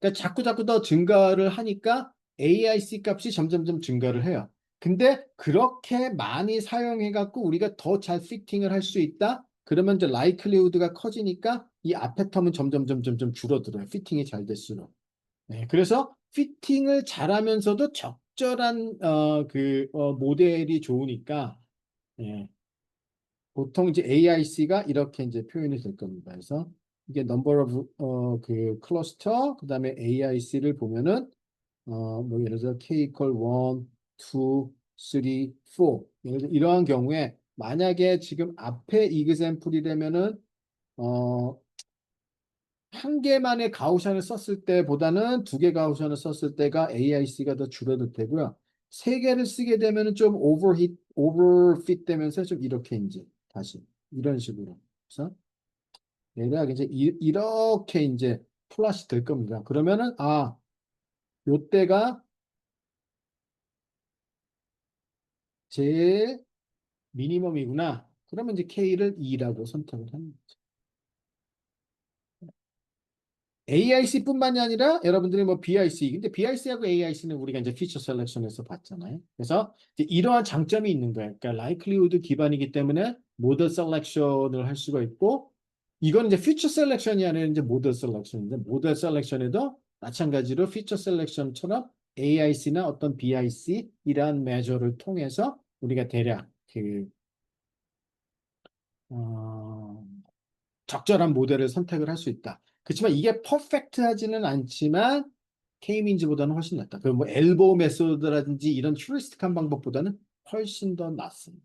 그러니까 자꾸 더 증가를 하니까 AIC 값이 점점 증가를 해요. 근데 그렇게 많이 사용해갖고 우리가 더 잘 피팅을 할 수 있다? 그러면 이제 likelihood가 커지니까 이 앞에 텀은 점점 줄어들어요. 피팅이 잘 될수록. 네, 그래서 피팅을 잘하면서도 적절한 모델이 좋으니까 예, 보통 이제 AIC가 이렇게 이제 표현이 될 겁니다. 그래서 이게 number of 그 클러스터 그다음에 AIC를 보면은 뭐 예를 들어 K equal 1, 2, 3, 4 예를 들어 이러한 경우에 만약에 지금 앞에 example이라면은 어, 한 개만의 가우션을 썼을 때보다는 두 개 가우션을 썼을 때가 AIC가 더 줄어들 테고요. 세 개를 쓰게 되면은 좀 오버핏 되면서 좀 이렇게 이제 다시 이런 식으로. 그래서 대략 이제 이렇게 이제 플러시 될 겁니다. 그러면은 요때가 제일 미니멈이구나. 그러면 이제 K를 2라고 선택을 합니다. AIC뿐만이 아니라 여러분들이 뭐 BIC, 근데 BIC하고 AIC는 우리가 이제 피처 셀렉션에서 봤잖아요. 그래서 이제 이러한 장점이 있는 거예요. 그러니까 라이클리후드 기반이기 때문에 모델 셀렉션을 할 수가 있고, 이건 이제 피처 셀렉션이 아니라 이제 모델 셀렉션인데, 모델 셀렉션에도 마찬가지로 피처 셀렉션처럼 AIC나 어떤 BIC 이러한 메저를 통해서 우리가 대략 어, 적절한 모델을 선택을 할 수 있다. 그렇지만 이게 퍼펙트하지는 않지만 K민즈보다는 훨씬 낫다. 그럼 뭐 엘보 메소드라든지 이런 휴리스틱한 방법보다는 훨씬 더 낫습니다.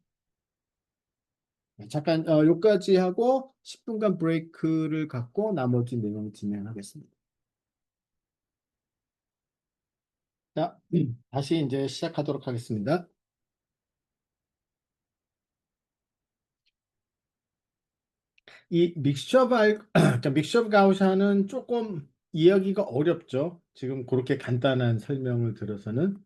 네, 잠깐 여기까지 하고 10분간 브레이크를 갖고 나머지 내용 진행하겠습니다. 자, 다시 이제 시작하도록 하겠습니다. 이 믹스처 그러니까 믹스처 가우샤는 조금 이해하기가 어렵죠. 지금 그렇게 간단한 설명을 들어서는.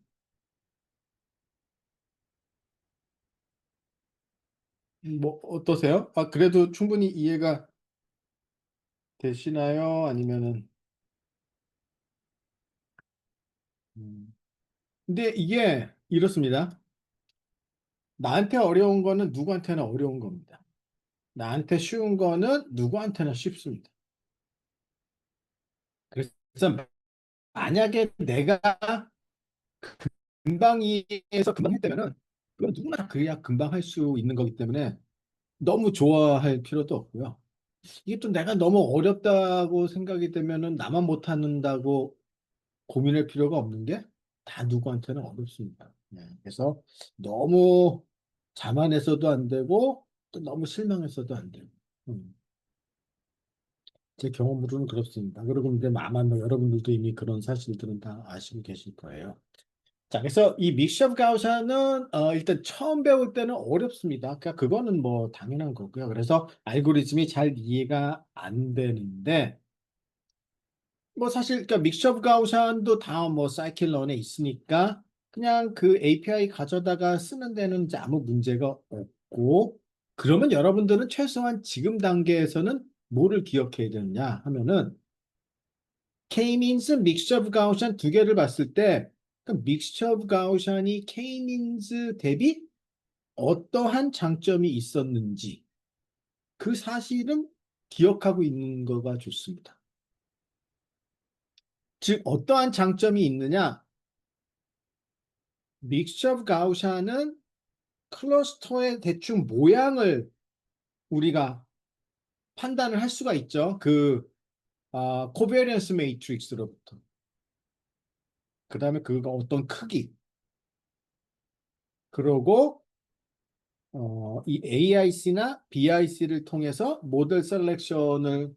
뭐 어떠세요? 그래도 충분히 이해가 되시나요? 아니면은 근데 이게 이렇습니다. 나한테 어려운 거는 누구한테나 어려운 겁니다. 나한테 쉬운 거는 누구한테나 쉽습니다. 그래서 만약에 내가 금방 이해해서 금방 했다면은 그건 누구나 다 그래야 금방 할 수 있는 거기 때문에 너무 좋아할 필요도 없고요. 이게 또 내가 너무 어렵다고 생각이 되면은 나만 못한다고 고민할 필요가 없는 게 다 누구한테는 어렵습니다. 네, 그래서 너무 자만해서도 안 되고 또 너무 실망해서도 안 되고 제 경험으로는 그렇습니다. 그리고 이제 아마 뭐 여러분들도 이미 그런 사실들은 다 아시고 계실 거예요. 자, 그래서 이 믹셔 가우샤는 일단 처음 배울 때는 어렵습니다. 그러니까 그거는 뭐 당연한 거고요. 그래서 알고리즘이 잘 이해가 안 되는데 뭐 사실 그러니까 믹서 가우션도 다 뭐 사이클런에 있으니까 그냥 그 API 가져다가 쓰는 데는 이제 아무 문제가 없고 그러면 여러분들은 최소한 지금 단계에서는 뭐를 기억해야 되느냐 하면은 K-means, mixture of Gaussian 두 개를 봤을 때 그 mixture of Gaussian이 K-means 대비 어떠한 장점이 있었는지 그 사실은 기억하고 있는 거가 좋습니다. 즉 어떠한 장점이 있느냐? 믹스처 오브 가우샤는 클러스터의 대충 모양을 우리가 판단을 할 수가 있죠. 코베리언스 매트릭스로부터. 그 다음에 그가 어떤 크기. 그러고 이 AIC나 BIC를 통해서 모델 셀렉션을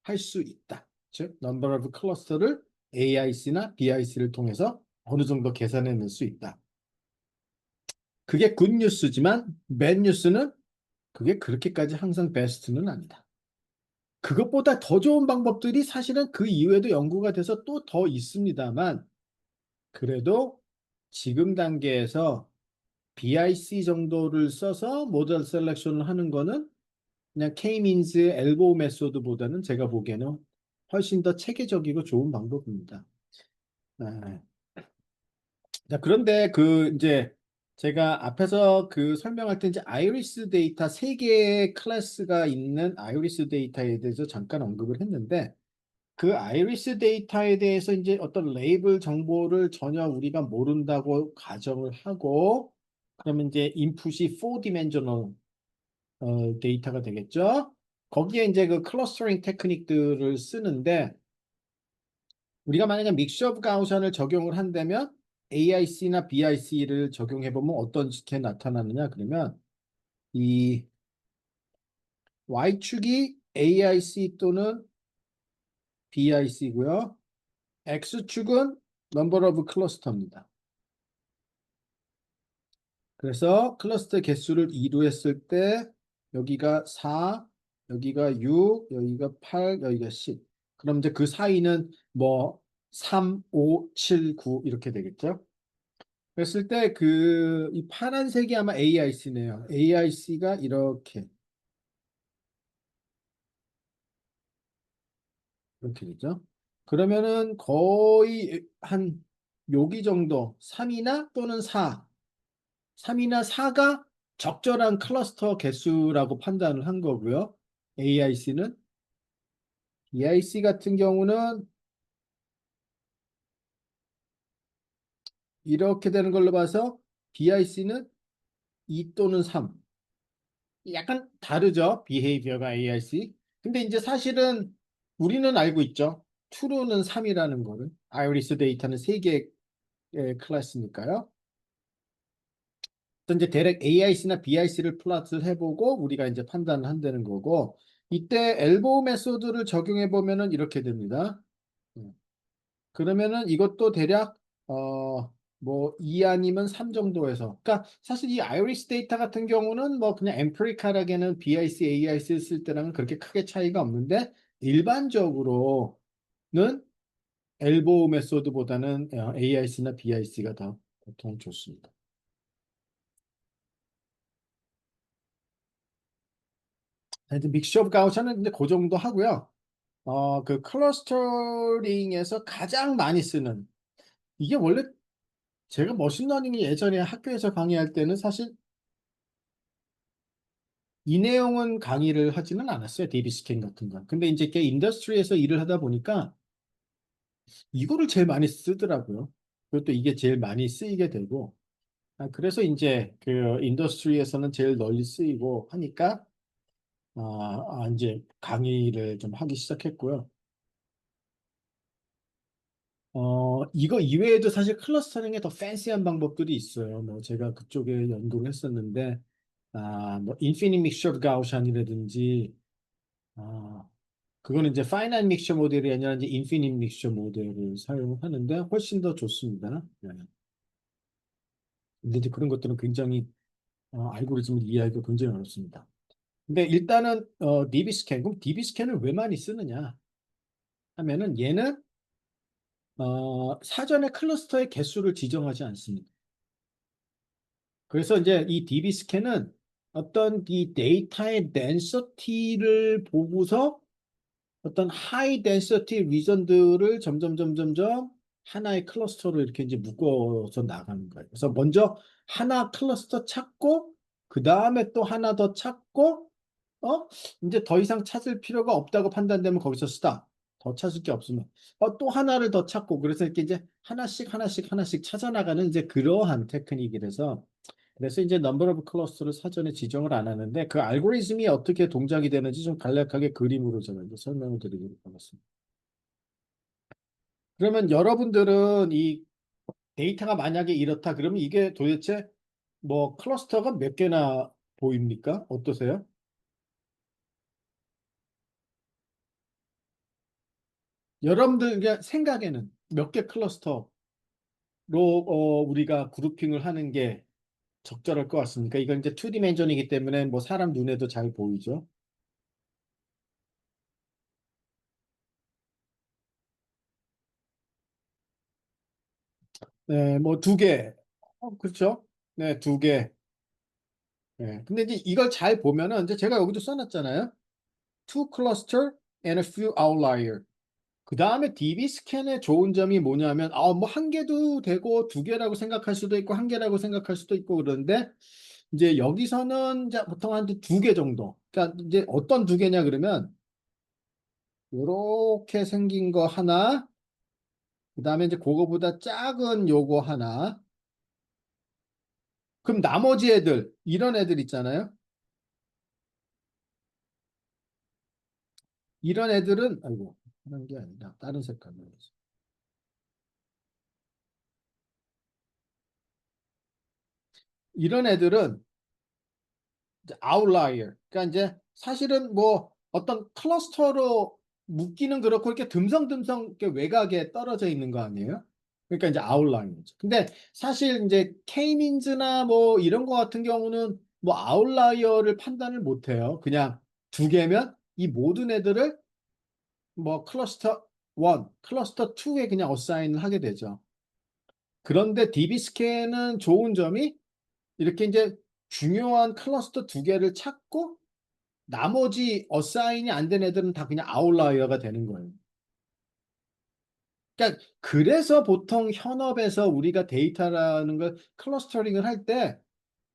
할 수 있다. 즉, number of cluster를 AIC나 BIC를 통해서 어느 정도 계산해낼 수 있다. 그게 굿 뉴스지만 bad 뉴스는 그게 그렇게까지 항상 베스트는 아니다. 그것보다 더 좋은 방법들이 사실은 그 이후에도 연구가 돼서 또 더 있습니다만 그래도 지금 단계에서 BIC 정도를 써서 모델 셀렉션을 하는 거는 그냥 K-means 엘보우 메소드보다는 제가 보기에는 훨씬 더 체계적이고 좋은 방법입니다. 아, 자, 그런데 이제 제가 앞에서 설명할 때 이제 아이리스 데이터 세 개의 클래스가 있는 아이리스 데이터에 대해서 잠깐 언급을 했는데 그 아이리스 데이터에 대해서 이제 어떤 레이블 정보를 전혀 우리가 모른다고 가정을 하고 그러면 이제 인풋이 4디멘셔널 데이터가 되겠죠. 거기에 이제 그 클러스터링 테크닉들을 쓰는데 우리가 만약에 믹스 오브 가우션을 적용을 한다면 AIC나 BIC를 적용해 보면 어떻게 나타나느냐 그러면 이 Y축이 AIC 또는 BIC고요. X축은 number of cluster입니다. 그래서 클러스터 개수를 2로 했을 때 여기가 4, 여기가 6, 여기가 8, 여기가 10. 그럼 이제 그 사이는 뭐 3, 5, 7, 9 이렇게 되겠죠. 그랬을 때 이 파란색이 아마 AIC네요. AIC가 이렇게 되죠. 그러면은 거의 한 여기 정도 3이나 또는 4, 3이나 4가 적절한 클러스터 개수라고 판단을 한 거고요. AIC는 EIC 같은 경우는 이렇게 되는 걸로 봐서 BIC는 2 또는 3. 약간 다르죠. 비헤이비어가 AIC. 근데 이제 사실은 우리는 알고 있죠. true는 3이라는 거를. 아이리스 데이터는 3개의 클래스니까요. 그래서 이제 대략 AIC나 BIC를 플롯을 해보고 우리가 이제 판단을 한다는 거고 이때 엘보우 메소드를 적용해 보면은 이렇게 됩니다. 그러면은 이것도 대략 뭐 2 아니면 3 정도에서 그러니까 사실 이 아이리스 데이터 같은 경우는 뭐 그냥 엠피리컬하게는 BIC, AIC 쓸 때랑은 그렇게 크게 차이가 없는데 일반적으로는 엘보우 메소드보다는 AIC나 BIC가 더 보통 좋습니다. 하여튼 믹스 오브 가우스는 근데 그 정도 하고요. 그 클러스터링에서 가장 많이 쓰는 이게 원래 제가 머신러닝이 예전에 학교에서 강의할 때는 사실 이 내용은 강의를 하지는 않았어요. 데이비 스캔 같은 거. 근데 이제 인더스트리에서 일을 하다 보니까 이거를 제일 많이 쓰더라고요. 그것도 이게 제일 많이 쓰이게 되고 그래서 이제 인더스트리에서는 제일 널리 쓰이고 하니까 이제 강의를 좀 하기 시작했고요. 이거 이외에도 사실 클러스터링에 더 팬시한 방법들이 있어요. 뭐 제가 그쪽에 연구를 했었는데, 뭐 인피니트 믹처 가우šan이라든지, 그거는 이제 파이나이트 믹처 모델이 아니라 이제 인피니트 믹처 모델을 사용하는데 훨씬 더 좋습니다. 네. 근데 이제 그런 것들은 굉장히 알고리즘을 이해하기가 굉장히 어렵습니다. 근데 일단은 DB 스캔, 그럼 DB 스캔을 왜 많이 쓰느냐 하면은 얘는 사전에 클러스터의 개수를 지정하지 않습니다. 그래서 이제 이 DB 스캔은 어떤 이 데이터의 density를 보고서 어떤 high density region들을 점점 하나의 클러스터로 이렇게 이제 묶어서 나가는 거예요. 그래서 먼저 하나 클러스터 찾고 그 다음에 또 하나 더 찾고, 어? 이제 더 이상 찾을 필요가 없다고 판단되면 거기서 스탑. 더 찾을 게 없으면. 또 하나를 더 찾고, 그래서 이렇게 이제 하나씩 찾아나가는 이제 그러한 테크닉이라서, 그래서 이제 넘버 오브 클러스터를 사전에 지정을 안 하는데, 그 알고리즘이 어떻게 동작이 되는지 좀 간략하게 그림으로 제가 이제 설명을 드리도록 하겠습니다. 그러면 여러분들은 이 데이터가 만약에 이렇다, 그러면 이게 도대체 뭐 클러스터가 몇 개나 보입니까? 어떠세요? 여러분들 그냥 생각에는 몇 개 클러스터로 우리가 그룹핑을 하는 게 적절할 것 같습니까? 이건 이제 2디멘전이기 때문에 뭐 사람 눈에도 잘 보이죠. 네, 뭐 두 개. 그렇죠? 네, 두 개. 네. 근데 이제 이걸 잘 보면은 이제 제가 여기도 써놨잖아요. Two cluster and a few outlier. 그 다음에 DB 스캔의 좋은 점이 뭐냐면, 뭐 한 개도 되고 두 개라고 생각할 수도 있고 한 개라고 생각할 수도 있고 그런데 이제 여기서는 이제 보통 한 두 개 정도. 그러니까 이제 어떤 두 개냐 그러면 이렇게 생긴 거 하나, 그 다음에 이제 그거보다 작은 요거 하나. 그럼 나머지 애들 이런 애들 있잖아요. 이런 애들은 아이고 그런 게 아니라 다른 색깔로 해서. 이런 애들은 이제 아웃라이어. 그러니까 이제 사실은 뭐 어떤 클러스터로 묶기는 그렇고 이렇게 듬성듬성 이렇게 외곽에 떨어져 있는 거 아니에요? 그러니까 이제 아웃라이어죠. 근데 사실 이제 K민즈나 뭐 이런 거 같은 경우는 뭐 아웃라이어를 판단을 못 해요. 그냥 두 개면 이 모든 애들을 뭐 클러스터 1, 클러스터 2에 그냥 어사인을 하게 되죠. 그런데 DB스캔은 좋은 점이 이렇게 이제 중요한 클러스터 두 개를 찾고 나머지 어사인이 안 된 애들은 다 그냥 아웃라이어가 되는 거예요. 그러니까 그래서 보통 현업에서 우리가 데이터라는 걸 클러스터링을 할 때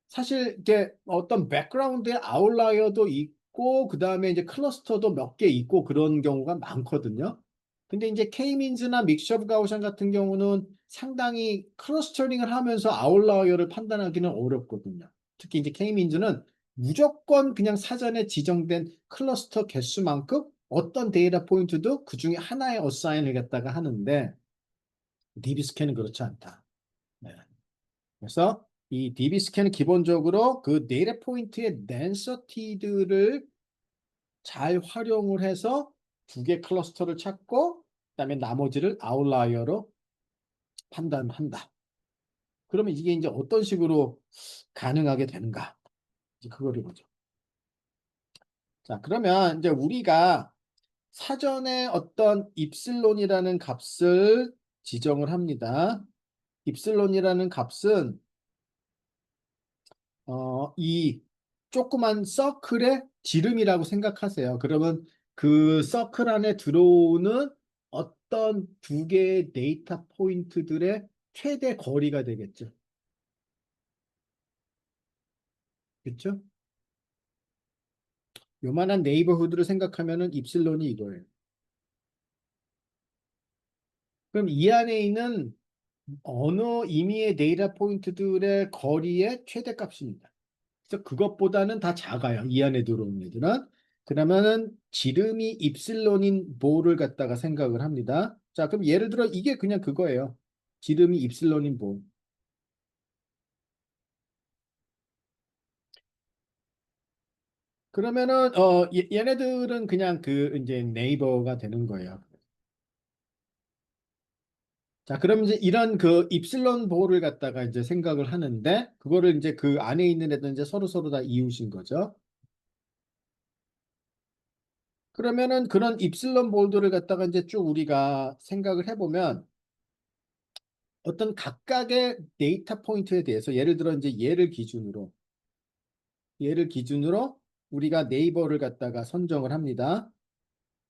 사실 이게 어떤 백그라운드의 아웃라이어도 있고 그다음에 이제 클러스터도 몇 개 있고 그런 경우가 많거든요. 근데 이제 K민즈나 믹셔브 가우션 같은 경우는 상당히 클러스터링을 하면서 아웃라이어를 판단하기는 어렵거든요. 특히 이제 K민즈는 무조건 그냥 사전에 지정된 클러스터 개수만큼 어떤 데이터 포인트도 그 중에 하나의 어사인을 갖다가 하는데 DB스캔은 그렇지 않다. 네. 그래서 이 DB 스캔은 기본적으로 그 데이터 포인트의 덴서티들을 잘 활용을 해서 두 개 클러스터를 찾고 그다음에 나머지를 아웃라이어로 판단한다. 그러면 이게 이제 어떤 식으로 가능하게 되는가? 이제 그거를 보죠. 자, 그러면 이제 우리가 사전에 어떤 입실론이라는 값을 지정을 합니다. 입실론이라는 값은 이 조그만 서클의 지름이라고 생각하세요. 그러면 그 서클 안에 들어오는 어떤 두 개의 데이터 포인트들의 최대 거리가 되겠죠. 그렇죠? 요만한 네이버후드를 생각하면은 입실론이 이거예요. 그럼 이 안에 있는 어느 임의의 데이터 포인트들의 거리의 최대값입니다. 그래서 그것보다는 다 작아요. 이 안에 들어오는 애들은. 그러면은 지름이 입실론인 보를 갖다가 생각을 합니다. 자, 그럼 예를 들어 이게 그냥 그거예요. 지름이 입실론인 보. 그러면은 얘네들은 그냥 그 이제 네이버가 되는 거예요. 자, 그럼 이제 이런 그 입실론 보를 갖다가 이제 생각을 하는데 그거를 이제 그 안에 있는 애들 이제 서로 다 이웃인 거죠. 그러면은 그런 입실론 볼들을 갖다가 이제 쭉 우리가 생각을 해보면 어떤 각각의 데이터 포인트에 대해서 예를 들어 이제 얘를 기준으로 우리가 네이버를 갖다가 선정을 합니다.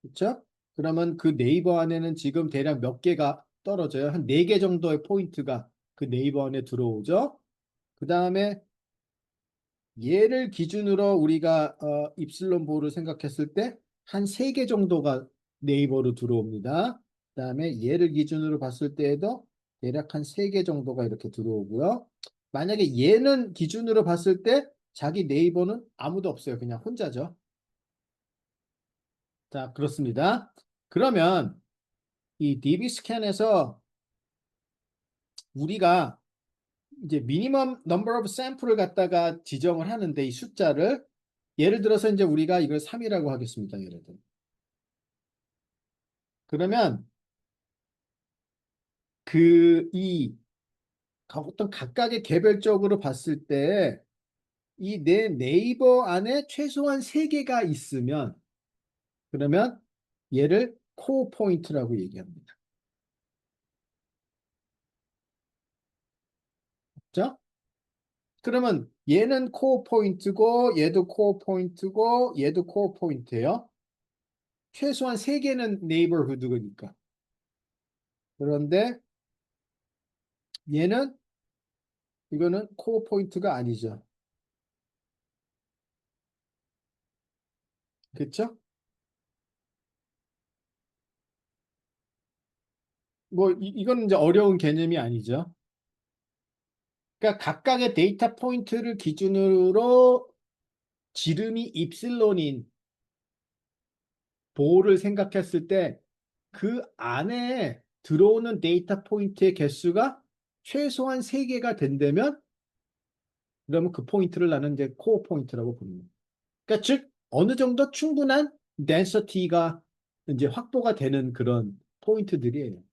그렇죠? 그러면 그 네이버 안에는 지금 대략 몇 개가 떨어져요. 한 네 개 정도의 포인트가 그 네이버 안에 들어오죠. 그 다음에 얘를 기준으로 우리가 입실론 보를 생각했을 때 한 세 개 정도가 네이버로 들어옵니다. 그다음에 얘를 기준으로 봤을 때에도 대략 한 세 개 정도가 이렇게 들어오고요. 만약에 얘는 기준으로 봤을 때 자기 네이버는 아무도 없어요. 그냥 혼자죠. 자, 그렇습니다. 그러면 이 DB 스캔에서 우리가 이제 미니멈 넘버 오브 샘플을 갖다가 지정을 하는데 이 숫자를 예를 들어서 이제 우리가 이걸 3이라고 하겠습니다. 예를 들어. 그러면 이 어떤 각각의 개별적으로 봤을 때 이 내 네이버 안에 최소한 3개가 있으면 그러면 얘를 코어 포인트라고 얘기합니다. 그죠? 그러면 얘는 코어 포인트고 얘도 코어 포인트고 얘도 코어 포인트예요. 최소한 3개는 네이버후드니까. 그런데 얘는 이거는 코어 포인트가 아니죠. 그렇죠? 뭐 이건 이제 어려운 개념이 아니죠. 그러니까 각각의 데이터 포인트를 기준으로 지름이 입실론인 보호를 생각했을 때 그 안에 들어오는 데이터 포인트의 개수가 최소한 3개가 된다면 그러면 그 포인트를 나는 이제 코어 포인트라고 부릅니다. 그러니까 즉 어느 정도 충분한 덴서티가 이제 확보가 되는 그런 포인트들이에요.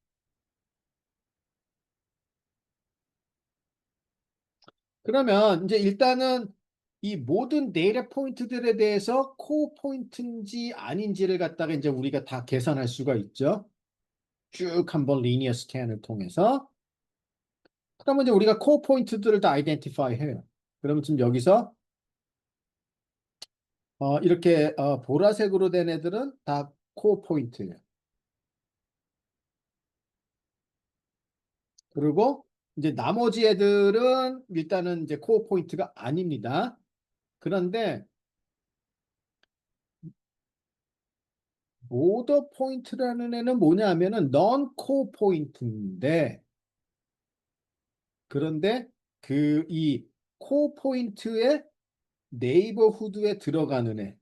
그러면 이제 일단은 이 모든 데이터 포인트들에 대해서 코어 포인트인지 아닌지를 갖다가 이제 우리가 다 계산할 수가 있죠. 쭉 한번 리니어 스캔을 통해서. 그러면 이제 우리가 코어 포인트들을 다 아이덴티파이 해요. 그러면 지금 여기서 이렇게 보라색으로 된 애들은 다 코어 포인트예요. 그리고 이제 나머지 애들은 일단은 이제 코어 포인트가 아닙니다. 그런데 보더 포인트라는 애는 뭐냐 하면은 넌 코어 포인트인데 그런데 이 코어 포인트의 네이버후드에 들어가는 애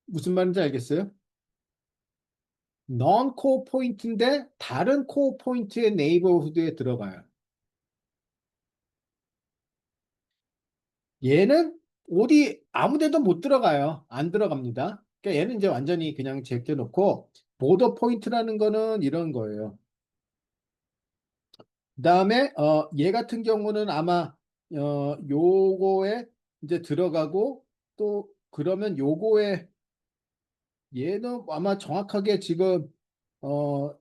무슨 말인지 알겠어요? 넌 코어 포인트인데 다른 코어 포인트의 네이버후드에 들어가요. 얘는 어디 아무 데도 못 들어가요. 안 들어갑니다. 그러니까 얘는 이제 완전히 그냥 제껴놓고 보더 포인트라는 거는 이런 거예요. 그다음에 얘 같은 경우는 아마 요거에 이제 들어가고 또 그러면 요거에 얘는 아마 정확하게 지금 어,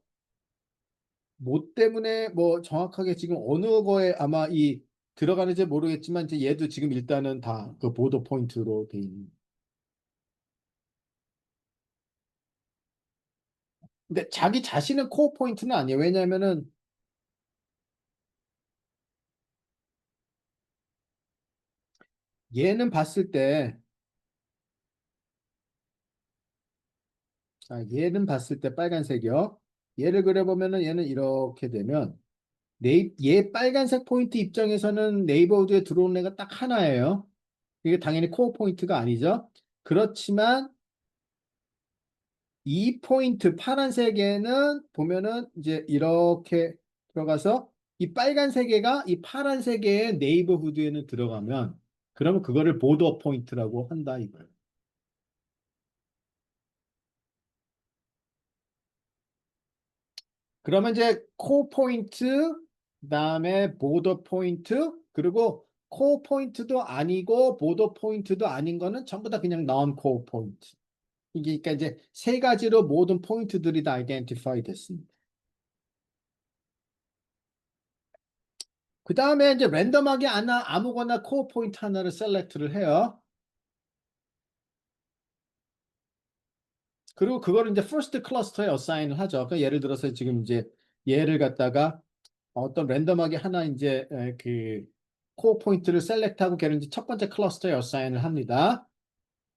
뭐 때문에 뭐 정확하게 지금 어느 거에 아마 이 들어가는지 모르겠지만 이제 얘도 지금 일단은 다 그 보더 포인트로 돼 있는. 근데 자기 자신은 코어 포인트는 아니에요. 왜냐면은 얘는 봤을 때 얘는 봤을 때 빨간색이요. 얘를 그려보면은 얘는 이렇게 되면 얘 빨간색 포인트 입장에서는 네이버우드에 들어온 애가 딱 하나예요. 이게 당연히 코어 포인트가 아니죠. 그렇지만 이 포인트 파란색에는 보면은 이제 이렇게 들어가서 이 빨간색에가 이 파란색의 네이버후드에는 들어가면 그러면 그거를 보더 포인트라고 한다 이거예요. 그러면 이제 코어 포인트 그다음에 보더 포인트 그리고 코어 포인트도 아니고 보더 포인트도 아닌 거는 전부 다 그냥 non 코어 포인트. 이게 그러니까 이제 세 가지로 모든 포인트들이 다 아이덴티파이 됐습니다. 그 다음에 이제 랜덤하게 아무거나 코어 포인트 하나를 셀렉트를 해요. 그리고 그거를 이제 first cluster에 어사인을 하죠. 그러니까 예를 들어서 지금 이제 얘를 갖다가 어떤 랜덤하게 하나 이제 그 코어 포인트를 셀렉트하고 걔를 이제 첫 번째 클러스터에 어사인을 합니다.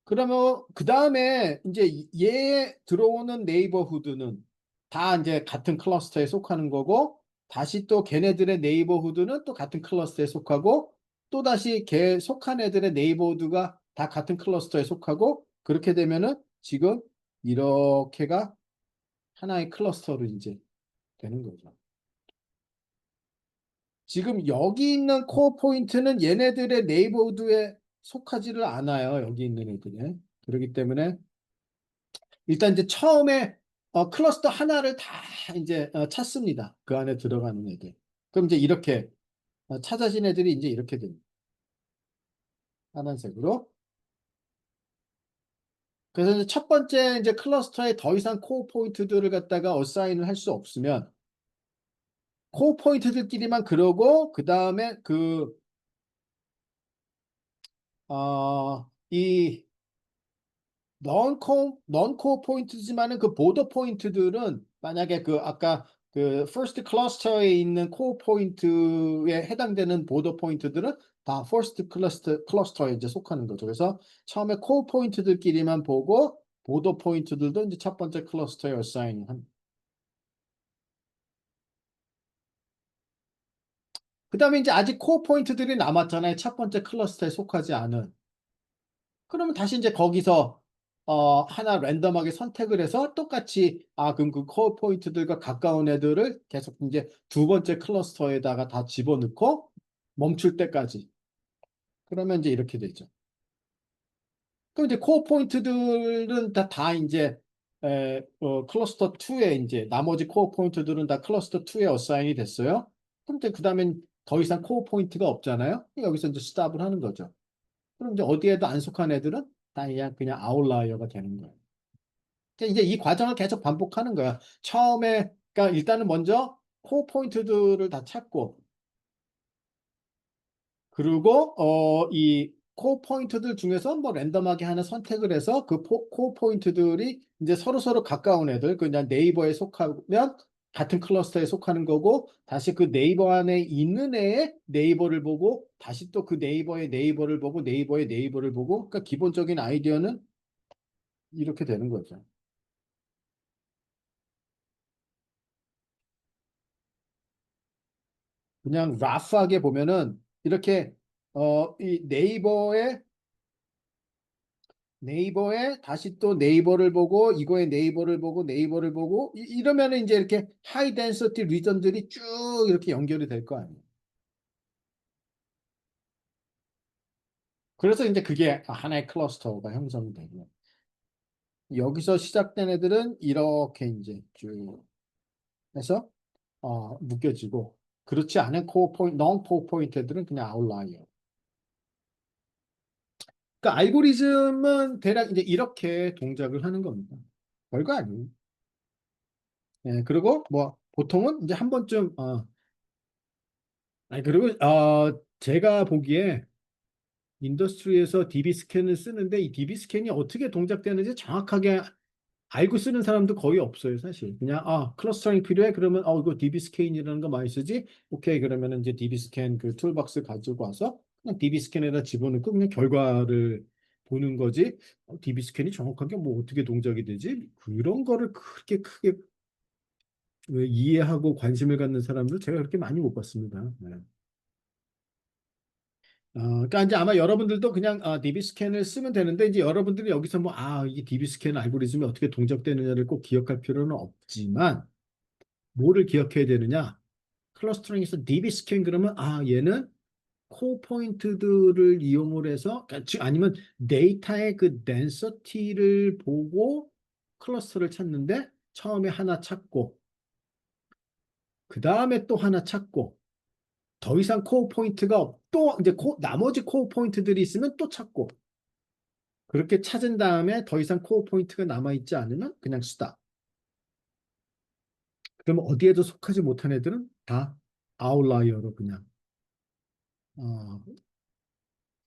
그러면 그 다음에 이제 얘 들어오는 네이버후드는 다 이제 같은 클러스터에 속하는 거고, 다시 또 걔네들의 네이버후드는 또 같은 클러스터에 속하고, 또 다시 걔 속한 애들의 네이버후드가 다 같은 클러스터에 속하고, 그렇게 되면은 지금 이렇게가 하나의 클러스터로 이제 되는 거죠. 지금 여기 있는 코어 포인트는 얘네들의 네이버후드에 속하지를 않아요. 여기 있는 애들이. 그렇기 때문에 일단 이제 처음에 클러스터 하나를 다 이제 찾습니다. 그 안에 들어가는 애들. 그럼 이제 이렇게 찾아진 애들이 이제 이렇게 됩니다. 파란색으로. 그래서 이제 첫 번째 이제 클러스터에 더 이상 코어 포인트들을 갖다가 어사인을 할 수 없으면 코어 포인트들끼리만 그러고 그 다음에 이 non-core 포인트지만은 그 보더 포인트들은 만약에 그 아까 그 first cluster에 있는 core 포인트에 해당되는 보더 포인트들은 다 first cluster에 이제 속하는 거죠. 그래서 처음에 core 포인트들끼리만 보고 보더 포인트들도 이제 첫 번째 클러스터에 assign 한. 그다음에 이제 아직 core 포인트들이 남았잖아요. 첫 번째 클러스터에 속하지 않은. 그러면 다시 이제 거기서 하나 랜덤하게 선택을 해서 똑같이 그럼 그 코어 포인트들과 가까운 애들을 계속 이제 두 번째 클러스터에다가 다 집어넣고 멈출 때까지. 그러면 이제 이렇게 되죠. 그럼 이제 코어 포인트들은 다 이제 클러스터 2에 이제 나머지 코어 포인트들은 다 클러스터 2에 어사인이 됐어요. 그럼 이제 그다음엔 더 이상 코어 포인트가 없잖아요. 여기서 이제 스탑을 하는 거죠. 그럼 이제 어디에도 안 속한 애들은 다 그냥 아웃라이어가 되는 거예요. 이제 이 과정을 계속 반복하는 거야. 처음에, 그러니까 일단은 먼저 코어 포인트들을 다 찾고, 그리고 이 코어 포인트들 중에서 뭐 랜덤하게 하나 선택을 해서 그 코어 포인트들이 이제 서로 가까운 애들, 그냥 네이버에 속하면 같은 클러스터에 속하는 거고, 다시 그 네이버 안에 있는 애의 네이버를 보고, 다시 또 그 네이버의 네이버를 보고, 네이버의 네이버를 보고, 그러니까 기본적인 아이디어는 이렇게 되는 거죠. 그냥 라프하게 보면은 이렇게 이 네이버에 다시 또 네이버를 보고 이거의 네이버를 보고 네이버를 보고 이러면은 이제 이렇게 하이 덴서티 리전들이 쭉 이렇게 연결이 될 거 아니에요. 그래서 이제 그게 하나의 클러스터가 형성이 되고 여기서 시작된 애들은 이렇게 이제 쭉 해서 묶여지고 그렇지 않은 코어 포인트, non 코어 포인트 애들은 그냥 아웃라이어. 그러니까 알고리즘은 대략 이제 이렇게 동작을 하는 겁니다. 별거 아니에요. 예, 그리고 뭐 보통은 이제 한 번쯤 아니 그리고 제가 보기에 인더스트리에서 DB 스캔을 쓰는데 이 DB 스캔이 어떻게 동작되는지 정확하게 알고 쓰는 사람도 거의 없어요, 사실. 그냥 클러스터링 필요해? 그러면 이거 DB 스캔이라는 거 많이 쓰지? 오케이, 그러면 이제 DB 스캔 그 툴박스 가지고 와서 그냥 DB 스캔에다 집어넣고 그냥 결과를 보는 거지. DB 스캔이 정확하게 뭐 어떻게 동작이 되지? 그런 거를 그렇게 크게 왜 이해하고 관심을 갖는 사람들 제가 그렇게 많이 못 봤습니다. 네. 그러니까 이제 아마 여러분들도 그냥 DB 스캔을 쓰면 되는데 이제 여러분들이 여기서 뭐 이게 DB 스캔 알고리즘이 어떻게 동작되느냐를 꼭 기억할 필요는 없지만 뭐를 기억해야 되느냐? 클러스터링에서 DB 스캔 그러면 얘는 코어 포인트들을 이용을 해서 그러니까 아니면 데이터의 그 덴서티를 보고 클러스터를 찾는데 처음에 하나 찾고 그 다음에 또 하나 찾고 더 이상 코어 포인트가 또 이제 나머지 코어 포인트들이 있으면 또 찾고 그렇게 찾은 다음에 더 이상 코어 포인트가 남아있지 않으면 그냥 수다. 그러면 어디에도 속하지 못한 애들은 다 아웃라이어로 그냥 어,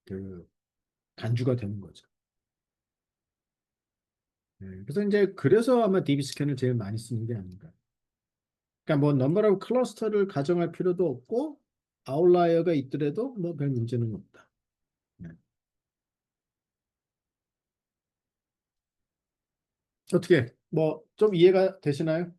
그 간주가 되는 거죠. 네, 그래서 이제 그래서 아마 DB 스캔을 제일 많이 쓰는 게 아닌가. 그러니까 뭐 넘버 오브 클러스터를 가정할 필요도 없고 아웃라이어가 있더라도 뭐 별 문제는 없다. 네. 어떻게 뭐 좀 이해가 되시나요?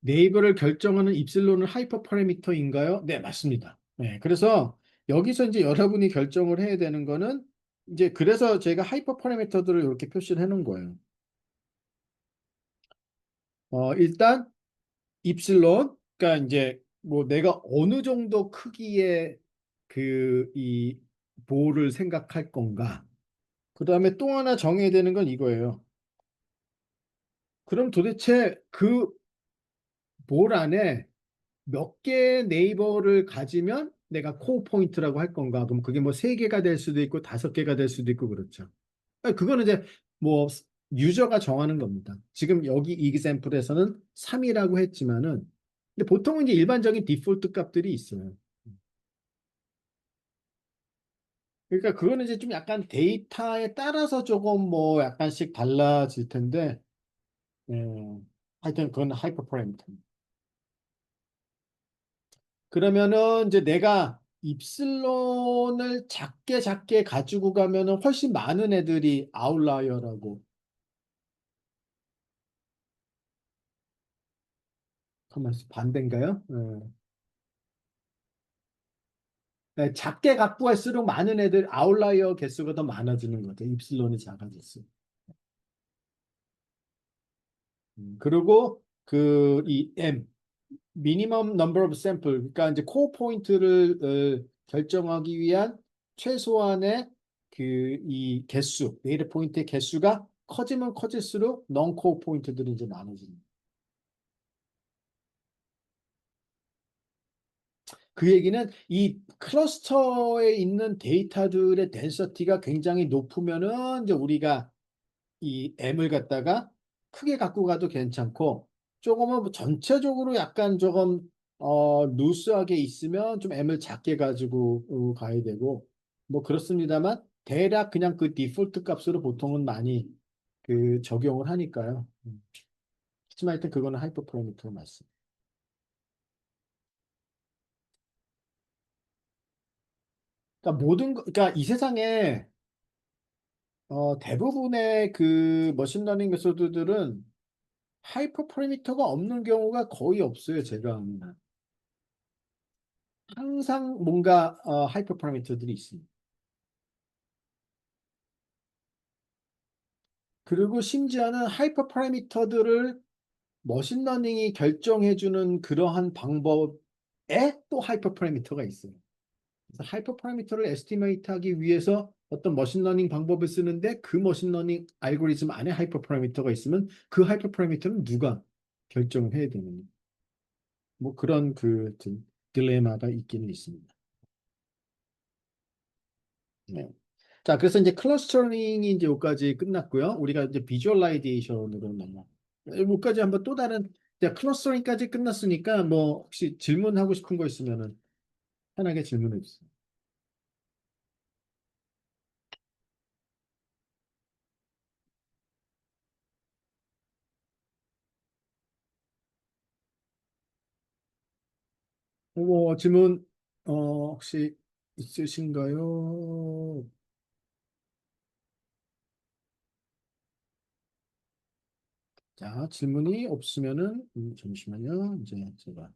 네이버를 결정하는 입실론은 하이퍼 파라미터인가요? 네, 맞습니다. 네, 그래서 여기서 이제 여러분이 결정을 해야 되는 거는 이제 그래서 제가 하이퍼 파라미터들을 이렇게 표시를 해 놓은 거예요. 일단 입실론, 그러니까 이제 뭐 내가 어느 정도 크기의 그 이 볼을 생각할 건가. 그다음에 또 하나 정해야 되는 건 이거예요. 그럼 도대체 그 볼 안에 몇 개의 네이버를 가지면 내가 코어 포인트라고 할 건가? 그럼 그게 뭐 세 개가 될 수도 있고 다섯 개가 될 수도 있고 그렇죠. 그거는 이제 뭐 유저가 정하는 겁니다. 지금 여기 이 example에서는 3이라고 했지만은 근데 보통은 이제 일반적인 디폴트 값들이 있어요. 그러니까 그거는 이제 좀 약간 데이터에 따라서 조금 뭐 약간씩 달라질 텐데 하여튼 그건 하이퍼 파라미터. 그러면은 이제 내가 입슬론을 작게 작게 가지고 가면은 훨씬 많은 애들이 아웃라이어라고 가만 반대인가요? 네, 작게 갖고 갈수록 많은 애들 아웃라이어 개수가 더 많아지는 거죠. 입슬론이 작아질수록. 그리고 그 이 M 미니멈 넘버 오브 샘플 그러니까 이제 코어 포인트를 결정하기 위한 최소한의 그 이 개수 데이터 포인트의 개수가 커지면 커질수록 non 코어 포인트들이 이제 많아집니다. 그 얘기는 이 클러스터에 있는 데이터들의 덴서티가 굉장히 높으면은 이제 우리가 이 M을 갖다가 크게 갖고 가도 괜찮고 조금은 뭐 전체적으로 약간 조금 루스하게 있으면 좀 M을 작게 가지고 가야 되고 뭐 그렇습니다만 대략 그냥 그 디폴트 값으로 보통은 많이 그 적용을 하니까요. 하지만 하여튼 그거는 하이퍼 파라미터 맞습니다. 그러니까 그러니까 이 세상에 대부분의 그 머신러닝 메소드들은 하이퍼 파라미터가 없는 경우가 거의 없어요. 제가 아는 한. 항상 뭔가 하이퍼 파라미터들이 있습니다. 그리고 심지어는 하이퍼 파라미터들을 머신러닝이 결정해주는 그러한 방법에 또 하이퍼 파라미터가 있어요. 그래서 하이퍼 파라미터를 에스티메이트하기 위해서 어떤 머신러닝 방법을 쓰는데 그 머신러닝 알고리즘 안에 하이퍼 파라미터가 있으면 그 하이퍼 파라미터는 누가 결정을 해야 되느냐. 뭐 그런 그 딜레마가 있기는 있습니다. 네. 자, 그래서 이제 클러스터링이 이제 여기까지 끝났고요. 우리가 이제 비주얼라이제이션으로 넘어. 여기까지 한번 또 다른 이제 클러스터링까지 끝났으니까 뭐 혹시 질문하고 싶은 거 있으면은 편하게 질문해 주세요. 질문 혹시 있으신가요? 자, 질문이 없으면은 잠시만요. 이제 제가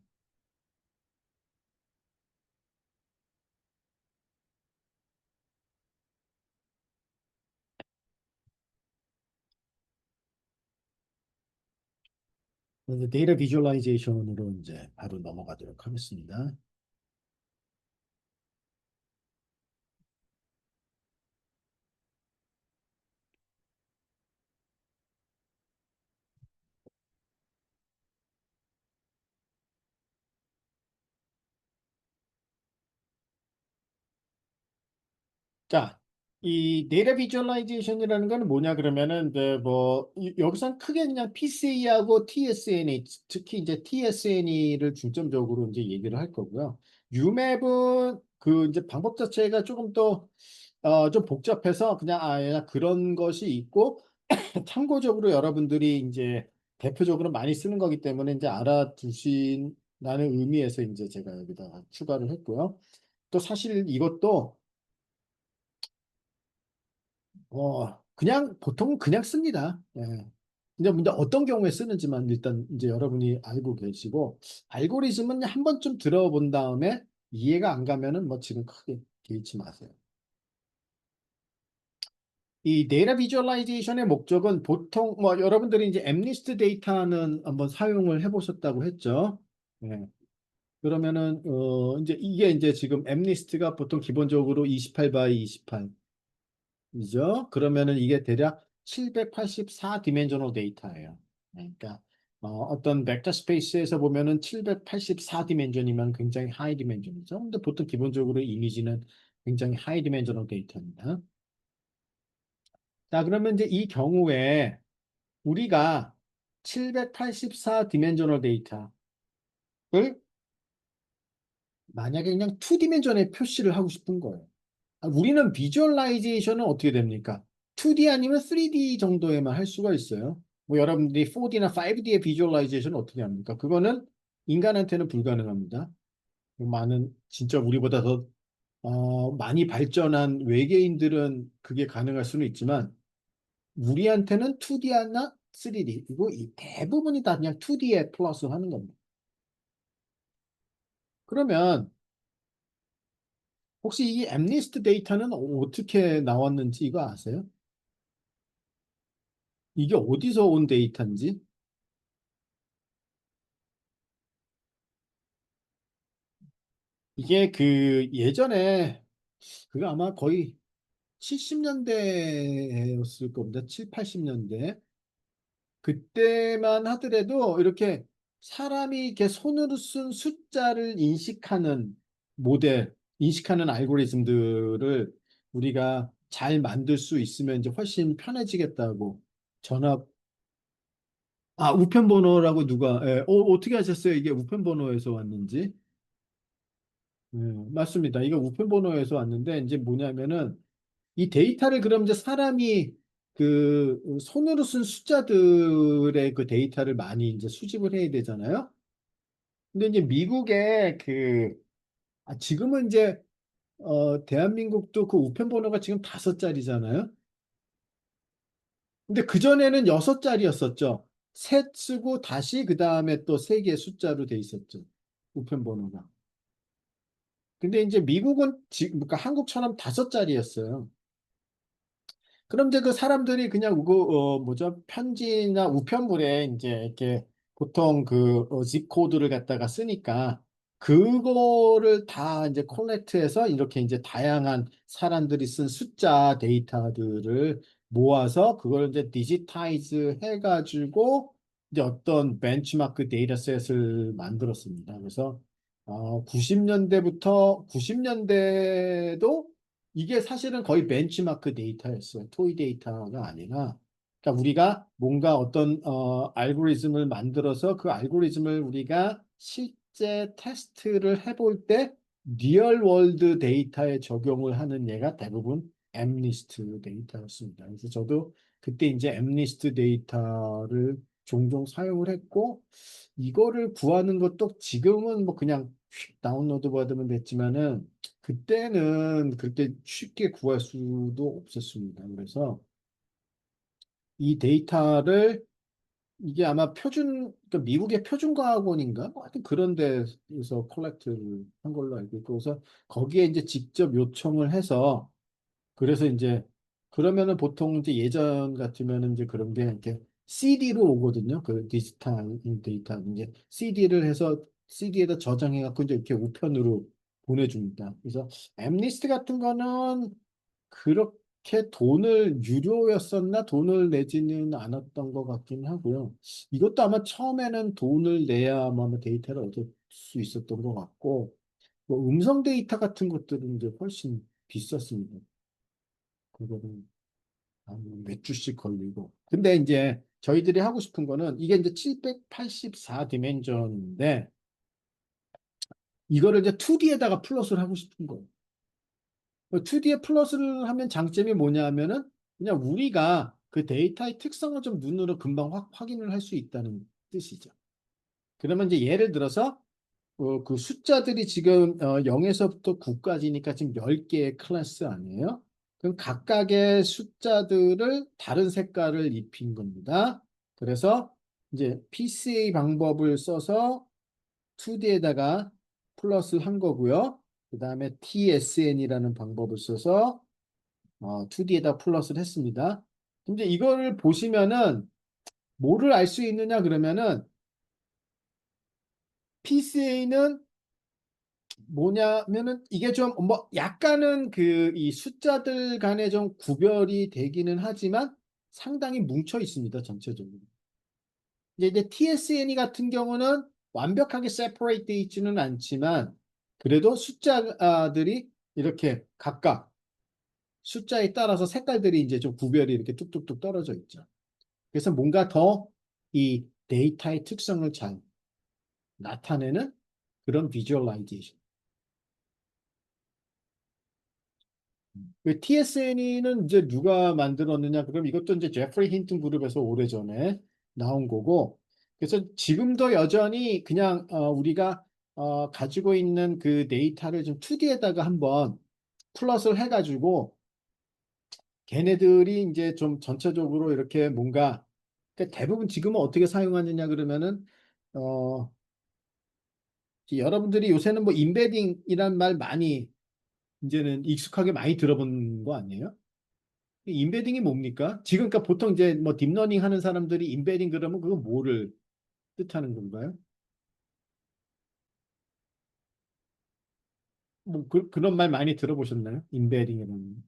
데이터 비주얼라이제이션으로 이제 바로 넘어가도록 하겠습니다. 자, 이 데이터 비주얼라이제이션이라는 건 뭐냐 그러면은 이제 뭐 여기선 크게 그냥 PCA하고 TSNE 특히 이제 TSNE를 중점적으로 이제 얘기를 할 거고요. UMap은 그 이제 방법 자체가 조금 더 좀 복잡해서 그냥 그냥 그런 것이 있고 참고적으로 여러분들이 이제 대표적으로 많이 쓰는 거기 때문에 이제 알아두신다는 의미에서 이제 제가 여기다가 추가를 했고요. 또 사실 이것도 그냥 보통 그냥 씁니다. 예. 근데 어떤 경우에 쓰는지만 일단 이제 여러분이 알고 계시고 알고리즘은 한 번쯤 들어본 다음에 이해가 안 가면은 뭐 지금 크게 개의치 마세요. 이 데이터 비주얼라이제이션의 목적은 보통 뭐 여러분들이 이제 엠니스트 데이터는 한번 사용을 해보셨다고 했죠. 예. 그러면은 이제 이게 이제 지금 엠니스트가 보통 기본적으로 28 바이 28이죠. 그러면은 이게 대략 784 디멘셔널 데이터예요. 그러니까 어떤 벡터 스페이스에서 보면은 784 디멘전이면 굉장히 하이 디멘전이죠. 근데 보통 기본적으로 이미지는 굉장히 하이 디멘셔널 데이터입니다. 자, 그러면 이제 이 경우에 우리가 784 디멘셔널 데이터를 만약에 그냥 2디멘전에 표시를 하고 싶은 거예요. 우리는 비주얼라이제이션은 어떻게 됩니까? 2D 아니면 3D 정도에만 할 수가 있어요. 뭐 여러분들이 4D나 5D의 비주얼라이제이션은 어떻게 합니까? 그거는 인간한테는 불가능합니다. 많은 진짜 우리보다 더 많이 발전한 외계인들은 그게 가능할 수는 있지만 우리한테는 2D나 3D 그리고 이 대부분이 다 그냥 2D에 플러스 하는 겁니다. 그러면 혹시 이 엠니스트 데이터는 어떻게 나왔는지 이거 아세요? 이게 어디서 온 데이터인지? 이게 그 예전에 그거 아마 거의 70년대였을 겁니다. 7, 80년대. 그때만 하더라도 이렇게 사람이 이렇게 손으로 쓴 숫자를 인식하는 모델, 인식하는 알고리즘들을 우리가 잘 만들 수 있으면 이제 훨씬 편해지겠다고 전화 우편번호라고 누가 어떻게 하셨어요? 이게 우편번호에서 왔는지? 맞습니다. 이거 우편번호에서 왔는데 이제 뭐냐면은 이 데이터를 그럼 이제 사람이 그 손으로 쓴 숫자들의 그 데이터를 많이 이제 수집을 해야 되잖아요. 근데 이제 미국의 지금은 이제 대한민국도 그 우편번호가 지금 5자리잖아요. 근데 그전에는 6자리였었죠. 셋 쓰고 다시 그 다음에 또 세 개 숫자로 돼 있었죠. 우편번호가. 근데 이제 미국은 지금 그러니까 한국처럼 5자리였어요. 그럼 이제 그 사람들이 그냥 뭐죠? 편지나 우편물에 이제 이렇게 보통 집 코드를 갖다가 쓰니까 그거를 다 이제 콜렉트해서 이렇게 이제 다양한 사람들이 쓴 숫자 데이터들을 모아서 그걸 이제 디지타이즈 해가지고 이제 어떤 벤치마크 데이터셋을 만들었습니다. 그래서 90년대도 이게 사실은 거의 벤치마크 데이터였어요. 토이 데이터가 아니라. 그러니까 우리가 뭔가 어떤 알고리즘을 만들어서 그 알고리즘을 우리가 실제 테스트를 해볼 때 리얼 월드 데이터에 적용을 하는 예가 대부분 엠니스트 데이터였습니다. 그래서 저도 그때 이제 엠니스트 데이터를 종종 사용을 했고 이거를 구하는 것도 지금은 뭐 그냥 다운로드 받으면 됐지만은 그때는 그렇게 쉽게 구할 수도 없었습니다. 그래서 이 데이터를 이게 아마 그러니까 미국의 표준과학원인가? 뭐 하여튼 그런 데서 컬렉트를 한 걸로 알고 있고, 그래서 거기에 이제 직접 요청을 해서 그래서 이제 그러면은 보통 이제 예전 같으면은 이제 그런 게 이렇게 CD로 오거든요. 그 디지털 데이터 이제 CD를 해서 CD에다 저장해 갖고 이제 이렇게 우편으로 보내줍니다. 그래서 엠니스트 같은 거는 그렇게 돈을 유료였었나 돈을 내지는 않았던 것 같긴 하고요. 이것도 아마 처음에는 돈을 내야만 데이터를 얻을 수 있었던 것 같고 뭐 음성 데이터 같은 것들은 이제 훨씬 비쌌습니다. 그거는 몇 주씩 걸리고. 근데 이제 저희들이 하고 싶은 거는 이게 이제 784 디멘전인데 이거를 이제 2D에다가 플롯을 하고 싶은 거예요. 2D에 플러스를 하면 장점이 뭐냐 하면은 그냥 우리가 그 데이터의 특성을 좀 눈으로 금방 확인을 할 수 있다는 뜻이죠. 그러면 이제 예를 들어서 그 숫자들이 지금 0에서부터 9까지니까 지금 10개의 클래스 아니에요? 그럼 각각의 숫자들을 다른 색깔을 입힌 겁니다. 그래서 이제 PCA 방법을 써서 2D에다가 플러스 한 거고요. 그 다음에 TSN이라는 방법을 써서 2D에다 플러스를 했습니다. 근데 이거를 보시면은 뭐를 알 수 있느냐 그러면은 PCA는 뭐냐면은 이게 좀 뭐 약간은 그 이 숫자들 간에 좀 구별이 되기는 하지만 상당히 뭉쳐 있습니다, 전체적으로. 이제 TSNE 같은 경우는 완벽하게 separate 돼 있지는 않지만 그래도 숫자들이 이렇게 각각 숫자에 따라서 색깔들이 이제 좀 구별이 이렇게 뚝뚝뚝 떨어져 있죠. 그래서 뭔가 더 이 데이터의 특성을 잘 나타내는 그런 비주얼라이제이션. 그 TSNE는 이제 누가 만들었느냐? 그럼 이것도 이제 제프리 힌튼 그룹에서 오래전에 나온 거고, 그래서 지금도 여전히 그냥 우리가 가지고 있는 그 데이터를 좀 2D에다가 한번 플러스를 해가지고 걔네들이 이제 좀 전체적으로 이렇게 뭔가 그러니까 대부분 지금은 어떻게 사용하느냐 그러면은 어 여러분들이 요새는 뭐 임베딩이란 말 많이 이제는 익숙하게 많이 들어본 거 아니에요? 임베딩이 뭡니까? 지금 그러니까 보통 이제 뭐 딥러닝 하는 사람들이 임베딩 그러면 그거 뭐를 뜻하는 건가요? 뭐 그런 말 많이 들어보셨나요? 임베딩이라는.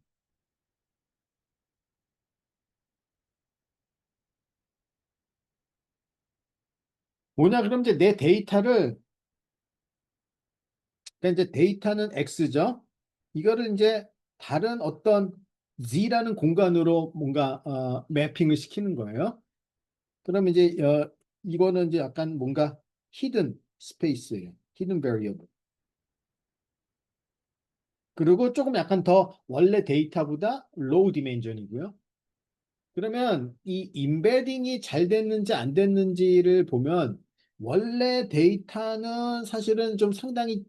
뭐냐 그럼 이제 내 데이터를 그러니까 이제 데이터는 X죠. 이거를 이제 다른 어떤 Z라는 공간으로 뭔가 매핑을 시키는 거예요. 그러면 이제 이거는 이제 약간 뭔가 히든 스페이스예요. 히든 베리어블. 그리고 조금 약간 더 원래 데이터보다 로우 디멘전이고요. 그러면 이 임베딩이 잘 됐는지 안 됐는지를 보면 원래 데이터는 사실은 좀 상당히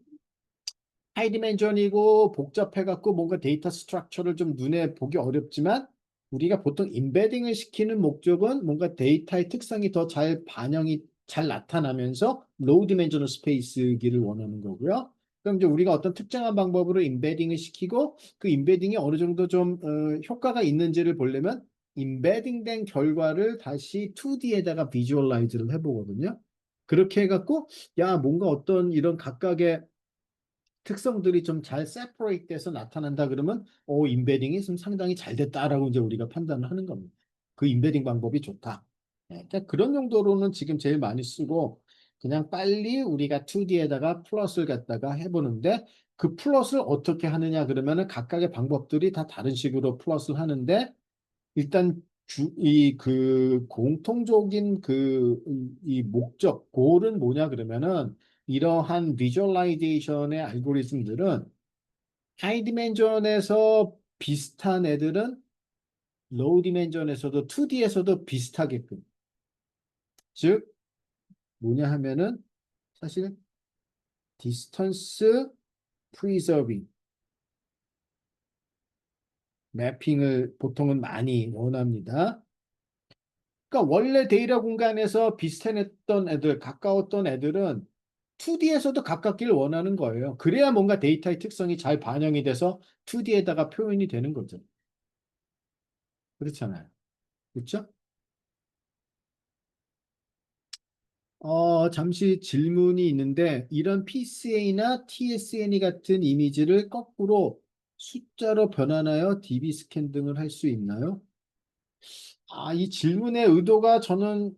하이 디멘전이고 복잡해갖고 뭔가 데이터 스트럭처를 좀 눈에 보기 어렵지만 우리가 보통 임베딩을 시키는 목적은 뭔가 데이터의 특성이 더 잘 반영이 잘 나타나면서 로우 디멘셔널 스페이스기를 원하는 거고요. 그럼 이제 우리가 어떤 특정한 방법으로 임베딩을 시키고 그 임베딩이 어느 정도 좀 효과가 있는지를 보려면 임베딩 된 결과를 다시 2D에다가 비주얼라이즈를 해보거든요. 그렇게 해갖고 야 뭔가 어떤 이런 각각의 특성들이 좀 잘 세퍼레이트 돼서 나타난다 그러면 임베딩이 좀 상당히 잘 됐다라고 이제 우리가 판단을 하는 겁니다. 그 임베딩 방법이 좋다. 그러니까 그런 용도로는 지금 제일 많이 쓰고 그냥 빨리 우리가 2D에다가 플러스를 갖다가 해보는데 그 플러스를 어떻게 하느냐 그러면은 각각의 방법들이 다 다른 식으로 플러스를 하는데 일단 이 그 공통적인 그 이 목적 골은 뭐냐 그러면은 이러한 비주얼라이제이션의 알고리즘들은 하이 디멘전에서 비슷한 애들은 로우 디멘전에서도 2D에서도 비슷하게끔 즉 뭐냐 하면은 사실 디스턴스 프리저빙 매핑을 보통은 많이 원합니다. 그러니까 원래 데이터 공간에서 비슷했던 애들, 가까웠던 애들은 2D에서도 가깝길 원하는 거예요. 그래야 뭔가 데이터의 특성이 잘 반영이 돼서 2D에다가 표현이 되는 거죠. 그렇잖아요. 그렇죠? 잠시 질문이 있는데 이런 PCA나 TSNE 같은 이미지를 거꾸로 숫자로 변환하여 DB 스캔 등을 할 수 있나요? 이 질문의 의도가 저는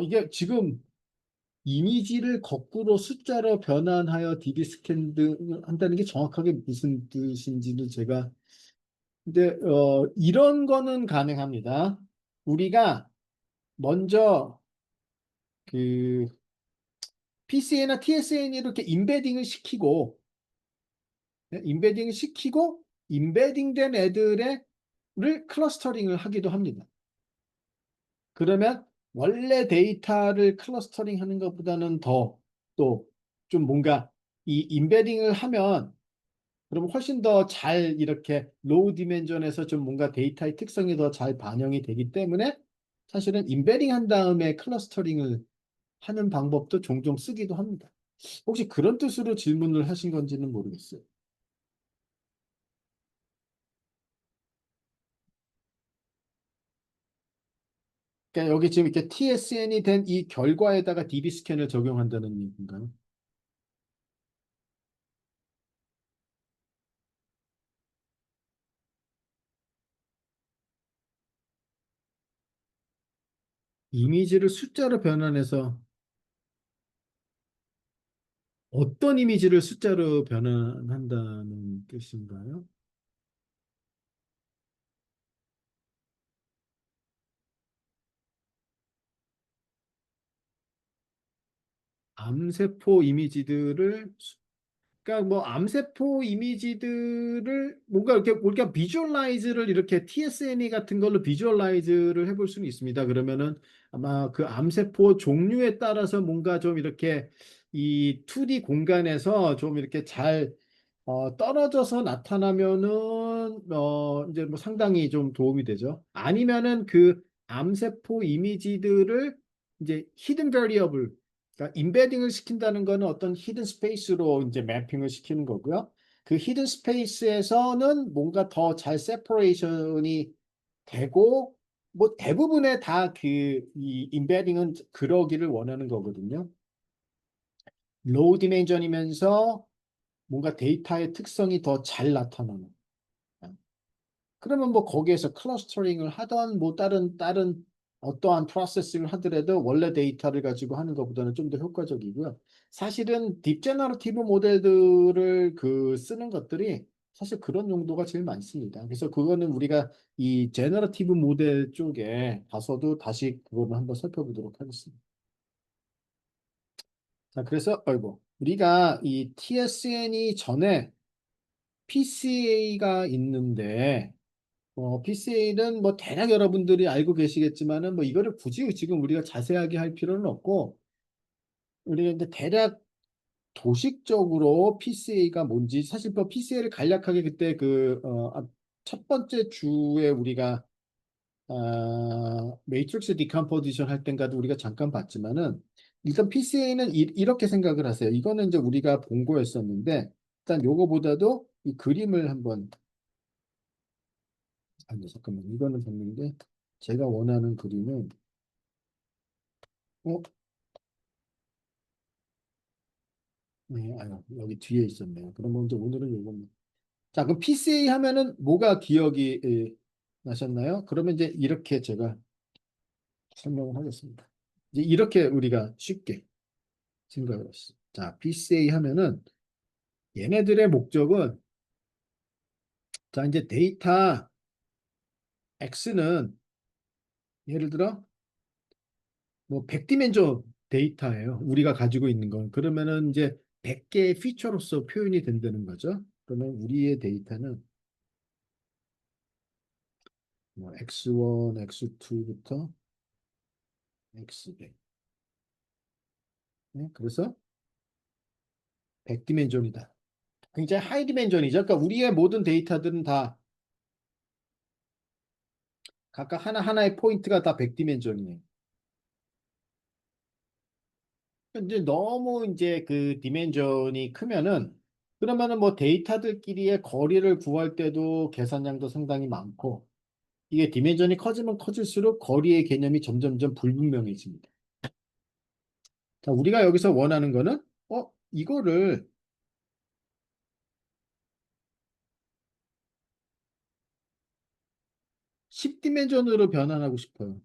이게 지금 이미지를 거꾸로 숫자로 변환하여 DB 스캔 등을 한다는 게 정확하게 무슨 뜻인지는 제가 근데 이런 거는 가능합니다. 우리가 먼저 그 PCA나 TSN이 이렇게 임베딩을 시키고 네, 임베딩을 시키고 임베딩된 애들을 클러스터링을 하기도 합니다. 그러면 원래 데이터를 클러스터링 하는 것보다는 더 또 좀 뭔가 이 임베딩을 하면 그럼 훨씬 더 잘 이렇게 로우 디멘전에서 좀 뭔가 데이터의 특성이 더 잘 반영이 되기 때문에 사실은 임베딩 한 다음에 클러스터링을 하는 방법도 종종 쓰기도 합니다. 혹시 그런 뜻으로 질문을 하신 건지는 모르겠어요. 그러니까 여기 지금 이렇게 TSN이 된 이 결과에다가 DB 스캔을 적용한다는 얘기인가요? 이미지를 숫자로 변환해서 어떤 이미지를 숫자로 변환한다는 뜻인가요? 암세포 이미지들을 그러니까 뭐 암세포 이미지들을 뭔가 이렇게 우리가 비주얼라이즈를 이렇게 TSNE 같은 걸로 비주얼라이즈를 해볼 수는 있습니다. 그러면은 아마 그 암세포 종류에 따라서 뭔가 좀 이렇게 이 2D 공간에서 좀 이렇게 잘 떨어져서 나타나면은 이제 뭐 상당히 좀 도움이 되죠. 아니면은 그 암세포 이미지들을 이제 히든 베리어블 그러니까 임베딩을 시킨다는 거는 어떤 히든 스페이스로 이제 매핑을 시키는 거고요. 그 히든 스페이스에서는 뭔가 더 잘 세퍼레이션이 되고 뭐 대부분의 다 그 이 임베딩은 그러기를 원하는 거거든요. 로우 디멘전이면서 뭔가 데이터의 특성이 더 잘 나타나는. 그러면 뭐 거기에서 클러스터링을 하던 뭐 다른 어떠한 프로세스를 하더라도 원래 데이터를 가지고 하는 것보다는 좀 더 효과적이고요. 사실은 딥제너러티브 모델들을 그 쓰는 것들이 사실 그런 용도가 제일 많습니다. 그래서 그거는 우리가 이 제너러티브 모델 쪽에 가서도 다시 그거를 한번 살펴보도록 하겠습니다. 자, 그래서 아이고 우리가 이 TSN이 전에 PCA가 있는데 PCA는 뭐 대략 여러분들이 알고 계시겠지만은 뭐 이거를 굳이 지금 우리가 자세하게 할 필요는 없고 우리가 이제 대략 도식적으로 PCA가 뭔지 사실 뭐 PCA를 간략하게 그때 첫 번째 주에 우리가 매트릭스 디컴포지션 할 땐가도 우리가 잠깐 봤지만은 일단 PCA는 이렇게 생각을 하세요. 이거는 이제 우리가 본 거였었는데 일단 요거보다도 이 그림을 한번 아니 잠깐만 이거는 봤는데 제가 원하는 그림은 어? 네, 아유, 여기 뒤에 있었네요. 그럼 먼저 오늘은 이겁니다. 자, 그럼 PCA 하면은 뭐가 기억이 나셨나요? 그러면 이제 이렇게 제가 설명을 하겠습니다. 이제 이렇게 우리가 쉽게 생각을 했어요. 자, PCA 하면은 얘네들의 목적은 자, 이제 데이터 X는 예를 들어 뭐 100디멘전 데이터예요. 우리가 가지고 있는 건. 그러면은 이제 100개의 피처로서 표현이 된다는 거죠. 그러면 우리의 데이터는 뭐 X1, X2부터 X100. 네? 그래서 100디멘전이다. 굉장히 하이 디멘전이죠. 그러니까 우리의 모든 데이터들은 다 각각 하나하나의 포인트가 다 100디멘전이에요. 근데 너무 이제 그 디멘전이 크면은 그러면은 뭐 데이터들끼리의 거리를 구할 때도 계산량도 상당히 많고 이게 디멘전이 커지면 커질수록 거리의 개념이 점점점 불분명해집니다. 자, 우리가 여기서 원하는 거는 이거를 10디멘전으로 변환하고 싶어요.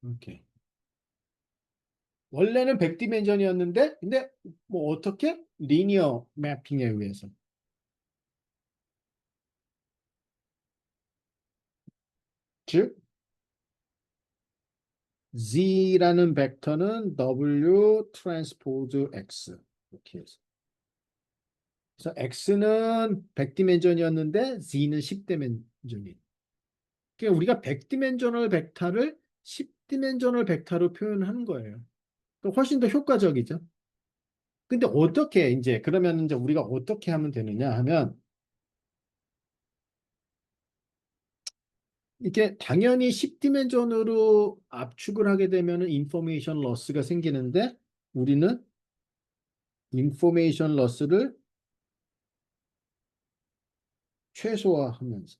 이렇게. 원래는 100디멘전이었는데 근데 뭐 어떻게? 리니어 매핑에 의해서. 즉 Z라는 벡터는 W 트랜스포즈 X 이렇게 해서 그래서 X는 100디멘전이었는데 Z는 10디멘전이. 그러니까 우리가 100디멘전al 벡터를 10디멘전al 벡터로 표현하는 거예요. 그러니까 훨씬 더 효과적이죠. 근데 어떻게 이제 그러면 이제 우리가 어떻게 하면 되느냐 하면 이게 당연히 10디멘전으로 압축을 하게 되면은 인포메이션 러스가 생기는데 우리는 인포메이션 러스를 최소화하면서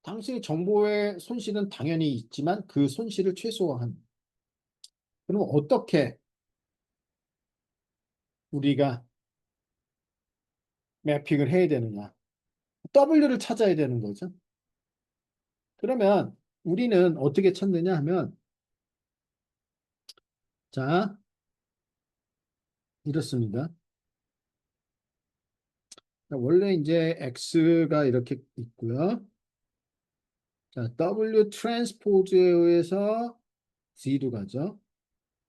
당시 정보의 손실은 당연히 있지만 그 손실을 최소화한. 그럼 어떻게 우리가 매핑을 해야 되느냐? W를 찾아야 되는 거죠. 그러면 우리는 어떻게 찾느냐 하면 자, 이렇습니다. 원래 이제 X가 이렇게 있고요. 자, W 트랜스포즈에 의해서 Z로 가죠.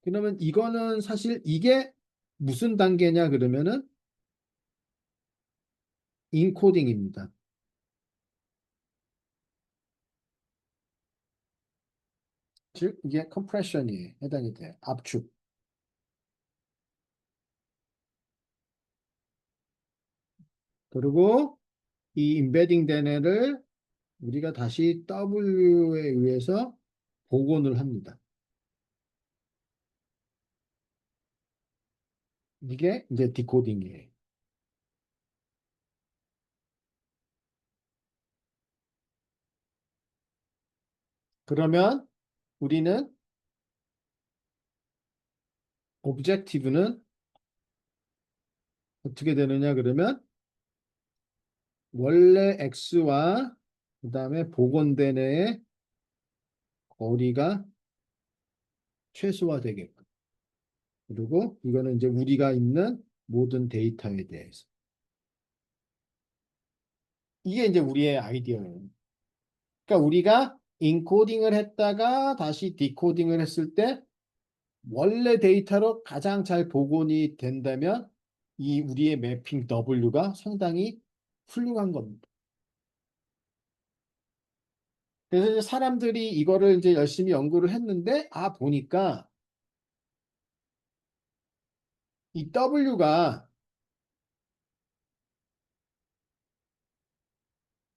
그러면 이거는 사실 이게 무슨 단계냐 그러면은 인코딩입니다. 즉 이게 컴프레션이 해당이 돼요. 압축. 그리고 이 임베딩 된 애를 우리가 다시 W에 의해서 복원을 합니다. 이게 이제 디코딩이에요. 그러면 우리는 오브젝티브는 어떻게 되느냐 그러면 원래 x와 그다음에 복원된 애의 거리가 최소화되게끔. 그리고 이거는 이제 우리가 있는 모든 데이터에 대해서. 이게 이제 우리의 아이디어예요. 그러니까 우리가 인코딩을 했다가 다시 디코딩을 했을 때 원래 데이터로 가장 잘 복원이 된다면 이 우리의 매핑 W가 상당히 훌륭한 겁니다. 그래서 이제 사람들이 이거를 이제 열심히 연구를 했는데 보니까 이 W가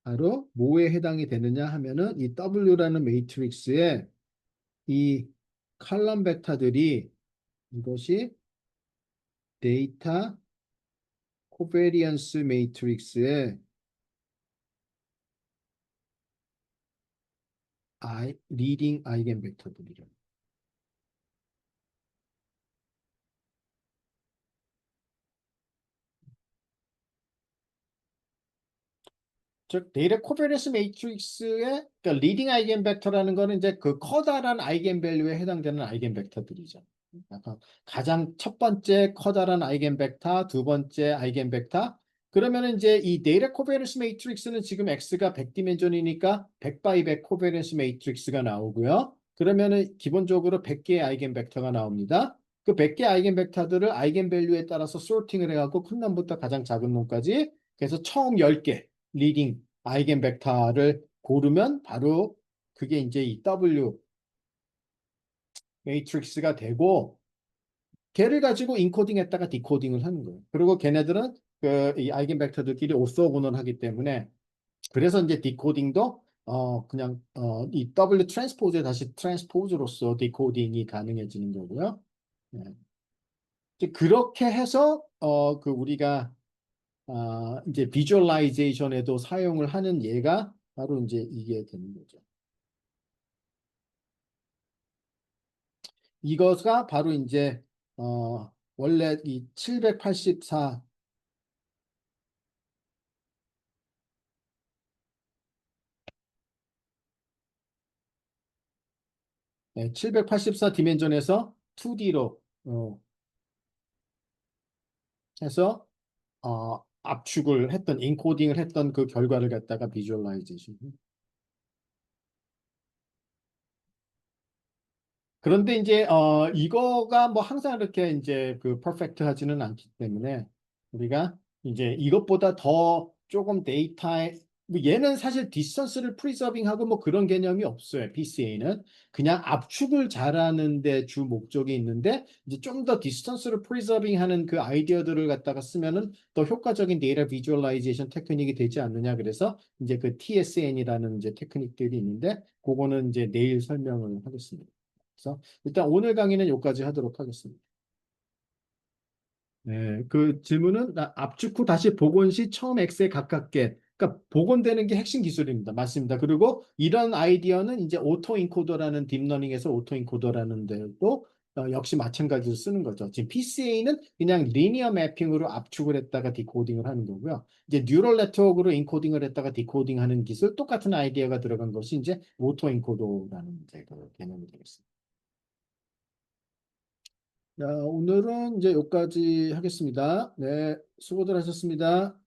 바로 뭐에 해당이 되느냐 하면은 이 W라는 매트릭스에 이 칼럼 벡터들이 이것이 데이터 코베리언스 매트릭스의 리딩 아이겐 벡터들이죠. 즉 데이터 코베리언스 매트릭스의 그러니까 리딩 아이겐 벡터라는 거는 이제 그 커다란 아이겐 밸류에 해당되는 아이겐 벡터들이죠. 약간 가장 첫 번째 커다란 아이겐 벡터, 두 번째 아이겐 벡터. 그러면은 이제 이 데이터 코베리언스 매트릭스는 지금 X가 100디멘전이니까 100 바이 100 코베리언스 매트릭스가 나오고요. 그러면은 기본적으로 100개의 아이겐 벡터가 나옵니다. 그 100개 아이겐 벡터들을 아이겐 밸류에 따라서 소팅을 해갖고 큰 놈부터 가장 작은 놈까지 그래서 처음 10개 리딩 아이겐 벡터를 고르면 바로 그게 이제 이 W 매트릭스가 되고 걔를 가지고 인코딩 했다가 디코딩을 하는 거예요. 그리고 걔네들은 그 이 아이겐 벡터들끼리 오소곤을 하기 때문에 그래서 이제 디코딩도 그냥 이 W 트랜스포즈에 다시 트랜스포즈로서 디코딩이 가능해지는 거고요. 네. 이제 그렇게 해서 그 우리가 이제 비주얼라이제이션에도 사용을 하는 예가 바로 이제 이게 되는 거죠. 이거가 바로 이제 원래 이 784, 네, 784 디멘전에서 2D로 해서 압축을 했던 인코딩을 했던 그 결과를 갖다가 비주얼라이제이션. 그런데 이제 이거가 뭐 항상 이렇게 이제 그 퍼펙트 하지는 않기 때문에 우리가 이제 이것보다 더 조금 데이터에 뭐 얘는 사실 디스턴스를 프리저빙하고 뭐 그런 개념이 없어요. PCA는 그냥 압축을 잘하는데 주 목적이 있는데 이제 좀 더 디스턴스를 프리저빙하는 그 아이디어들을 갖다가 쓰면은 더 효과적인 데이터 비주얼라이제이션 테크닉이 되지 않느냐. 그래서 이제 그 TSN이라는 이제 테크닉들이 있는데 그거는 이제 내일 설명을 하겠습니다. 그래서 일단 오늘 강의는 여기까지 하도록 하겠습니다. 네, 그 질문은 압축 후 다시 복원 시 처음 X에 가깝게. 그러니까 복원되는 게 핵심 기술입니다. 맞습니다. 그리고 이런 아이디어는 이제 오토 인코더라는 딥러닝에서 오토 인코더라는 데도 역시 마찬가지로 쓰는 거죠. 지금 PCA는 그냥 리니어 매핑으로 압축을 했다가 디코딩을 하는 거고요. 이제 뉴럴 네트워크로 인코딩을 했다가 디코딩하는 기술 똑같은 아이디어가 들어간 것이 이제 오토 인코더라는 이제 그 개념이 되겠습니다. 자, 오늘은 이제 여기까지 하겠습니다. 네, 수고들 하셨습니다.